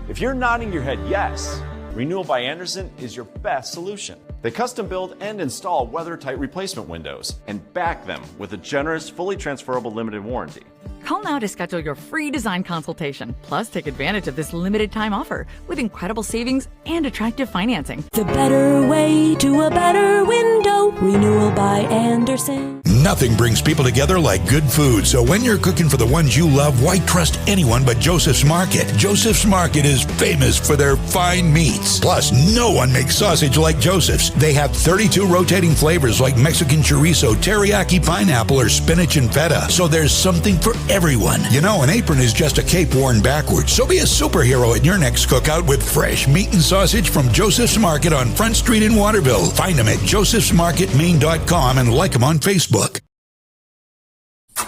If you're nodding your head yes, Renewal by Andersen is your best solution. They custom build and install weather-tight replacement windows and back them with a generous, fully transferable limited warranty. Call now to schedule your free design consultation. Plus, take advantage of this limited time offer with incredible savings and attractive financing. The better way to a better window. Renewal by Andersen. Nothing brings people together like good food. So when you're cooking for the ones you love, why trust anyone but Joseph's Market? Joseph's Market is famous for their fine meats. Plus, no one makes sausage like Joseph's. They have 32 rotating flavors like Mexican chorizo, teriyaki pineapple, or spinach and feta. So there's something for everyone. You know, an apron is just a cape worn backwards. So be a superhero at your next cookout with fresh meat and sausage from Joseph's Market on Front Street in Waterville. Find them at josephsmarketmaine.com and like them on Facebook.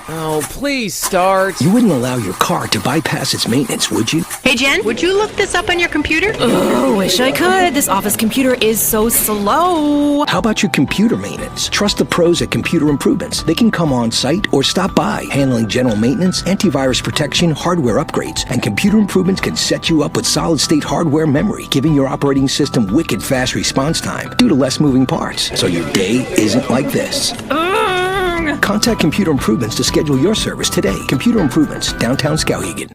Oh, please start. You wouldn't allow your car to bypass its maintenance, would you? Hey, Jen, would you look this up on your computer? Oh, wish I could. This office computer is so slow. How about your computer maintenance? Trust the pros at Computer Improvements. They can come on site or stop by, handling general maintenance, antivirus protection, hardware upgrades, and Computer Improvements can set you up with solid-state hardware memory, giving your operating system wicked fast response time due to less moving parts, so your day isn't like this. Contact Computer Improvements to schedule your service today. Computer Improvements, downtown Skowhegan.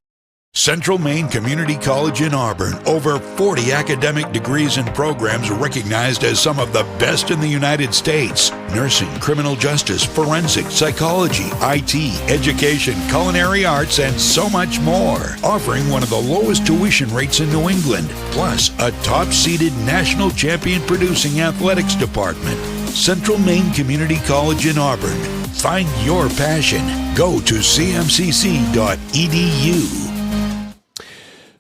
Central Maine Community College in Auburn. Over 40 academic degrees and programs recognized as some of the best in the United States. Nursing, criminal justice, forensic, psychology, IT, education, culinary arts, and so much more. Offering one of the lowest tuition rates in New England. Plus, a top-seeded national champion producing athletics department. Central Maine Community College in Auburn. Find your passion. Go to cmcc.edu.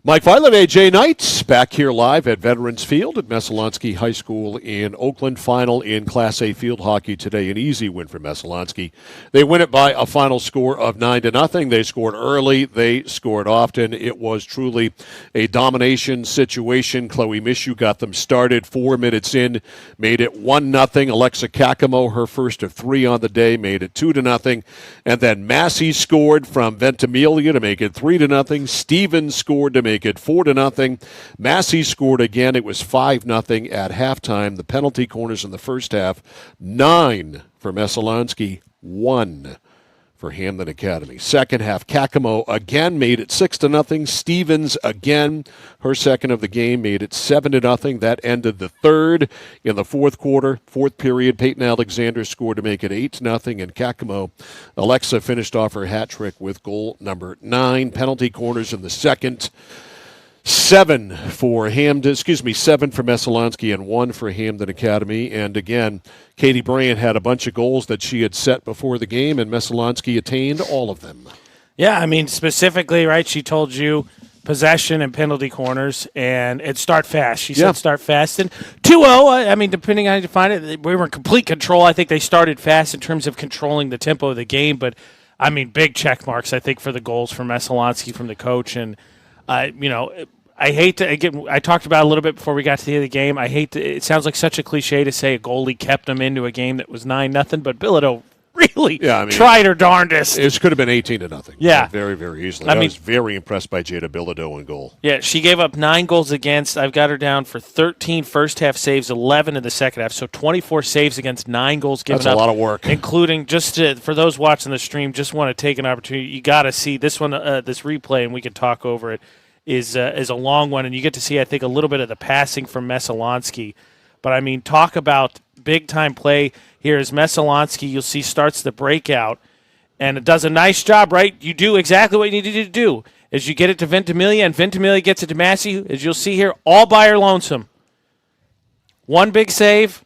Mike Violet, AJ Knight, back here live at Veterans Field at Messalonskee High School in Oakland. Final in Class A field hockey today. An easy win for Messalonskee. They win it by a final score of 9-0. They scored early. They scored often. It was truly a domination situation. Chloe Mishu got them started 4 minutes in, made it 1-0. Alexa Kakamo, her first of 3 on the day, made it 2-0. And then Massey scored from Ventimiglia to make it 3-0. Stevens scored to make it 4-0. Massey scored again. It was 5-0 at halftime. The penalty corners in the first half, 9 for Messalonskee, 1 for Hampden Academy. Second half, Kakamo again made it 6-0. Stevens again, her second of the game, made it 7-0. That ended the third. In the fourth quarter, fourth period, Peyton Alexander scored to make it 8-0. And Kakamo, Alexa finished off her hat trick with goal number 9. Penalty corners in the second. 7 for Messalonskee and 1 for Hampden Academy. And again, Katie Bryant had a bunch of goals that she had set before the game, and Messalonskee attained all of them. Yeah, I mean, specifically, right, she told you possession and penalty corners, and it start fast. She said start fast. And 2-0, I mean, depending on how you define it, we were in complete control. I think they started fast in terms of controlling the tempo of the game, but, I mean, big check marks, I think, for the goals from Messalonskee, from the coach. And, I hate to, again, I talked about it a little bit before we got to the end of the game. It sounds like such a cliche to say a goalie kept them into a game that was 9-0, but Bilodeau really tried her darndest. It could have been 18-0. Yeah. Very, very easily. I was very impressed by Jada Bilodeau in goal. Yeah, she gave up 9 goals against. I've got her down for 13 first-half saves, 11 in the second half, so 24 saves against 9 goals given up. That's a lot of work. Including, for those watching the stream, just want to take an opportunity. You got to see this one, this replay, and we can talk over it. Is a long one, and you get to see, I think, a little bit of the passing from Messalonskee. But, I mean, talk about big-time play here as Messalonskee, you'll see, starts the breakout, and it does a nice job, right? You do exactly what you needed to do. As you get it to Ventimiglia, and Ventimiglia gets it to Massey, as you'll see here, all by her lonesome. 1 big save,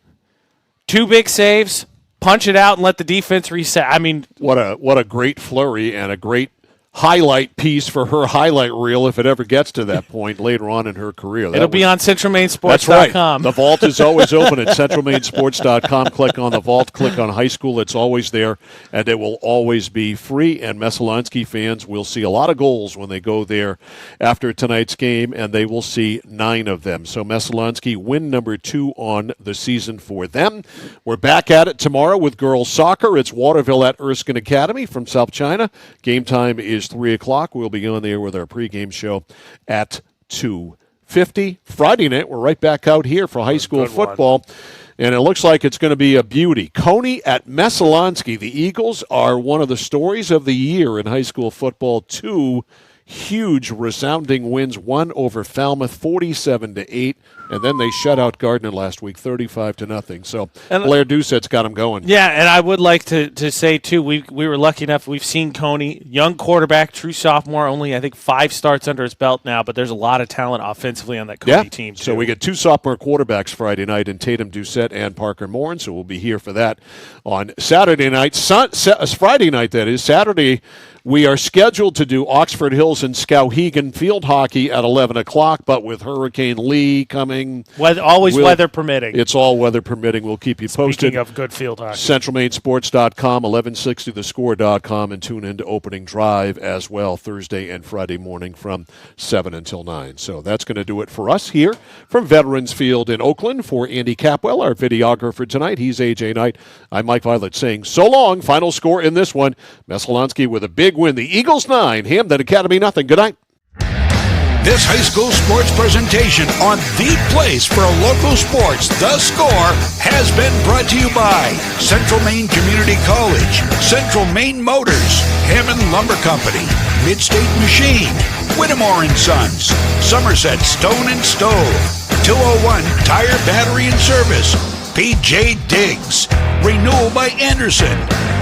2 big saves, punch it out and let the defense reset. I mean, what a great flurry and a great highlight piece for her highlight reel if it ever gets to that point later on in her career. It'll be on CentralMaineSports.com. That's right. The vault is always open at CentralMaineSports.com. Click on the vault, click on high school. It's always there, and it will always be free. And Messalonskee fans will see a lot of goals when they go there after tonight's game, and they will see 9 of them. So Messalonskee win number 2 on the season for them. We're back at it tomorrow with girls soccer. It's Waterville at Erskine Academy from South China. Game time is 3 o'clock. We'll be on there with our pregame show at 2:50. Friday night, we're right back out here for high school football. And it looks like it's going to be a beauty. Coney at Messalonskee. The Eagles are one of the stories of the year in high school football. 2 huge resounding wins, one over Falmouth 47-8, and then they shut out Gardner last week 35-0. So Blair Doucette's got them going. Yeah, and I would like to say, too, we were lucky enough. We've seen Coney, young quarterback, true sophomore, only, I think, 5 starts under his belt now, but there's a lot of talent offensively on that Coney team, too. So we get 2 sophomore quarterbacks Friday night in Tatum Doucette and Parker Morin, so we'll be here for that on Saturday night. Friday night, that is. Saturday, we are scheduled to do Oxford Hills and Skowhegan field hockey at 11 o'clock, but with Hurricane Lee coming. Weather permitting. It's all weather permitting. We'll keep you posted. Speaking of good field hockey. CentralMainSports.com, 1160thescore.com, and tune into Opening Drive as well Thursday and Friday morning from 7 until 9. So that's going to do it for us here from Veterans Field in Oakland. For Andy Capwell, our videographer tonight, he's A.J. Knight. I'm Mike Violet saying so long. Final score in this one, Messalonskee with a big win. The Eagles 9, Hampden Academy nothing. Good night. This high school sports presentation on the place for local sports, The Score, has been brought to you by Central Maine Community College, Central Maine Motors, Hammond Lumber Company, Midstate Machine, Whittemore & Sons, Somerset Stone and Stove, 201 Tire Battery and Service, PJ Diggs, Renewal by Anderson,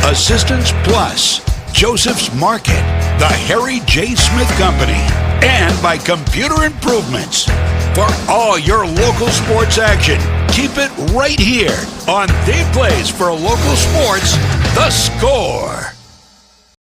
Assistance Plus, Joseph's Market, the Harry J. Smith Company, and by Computer Improvements. For all your local sports action, keep it right here on the place for local sports, The Score.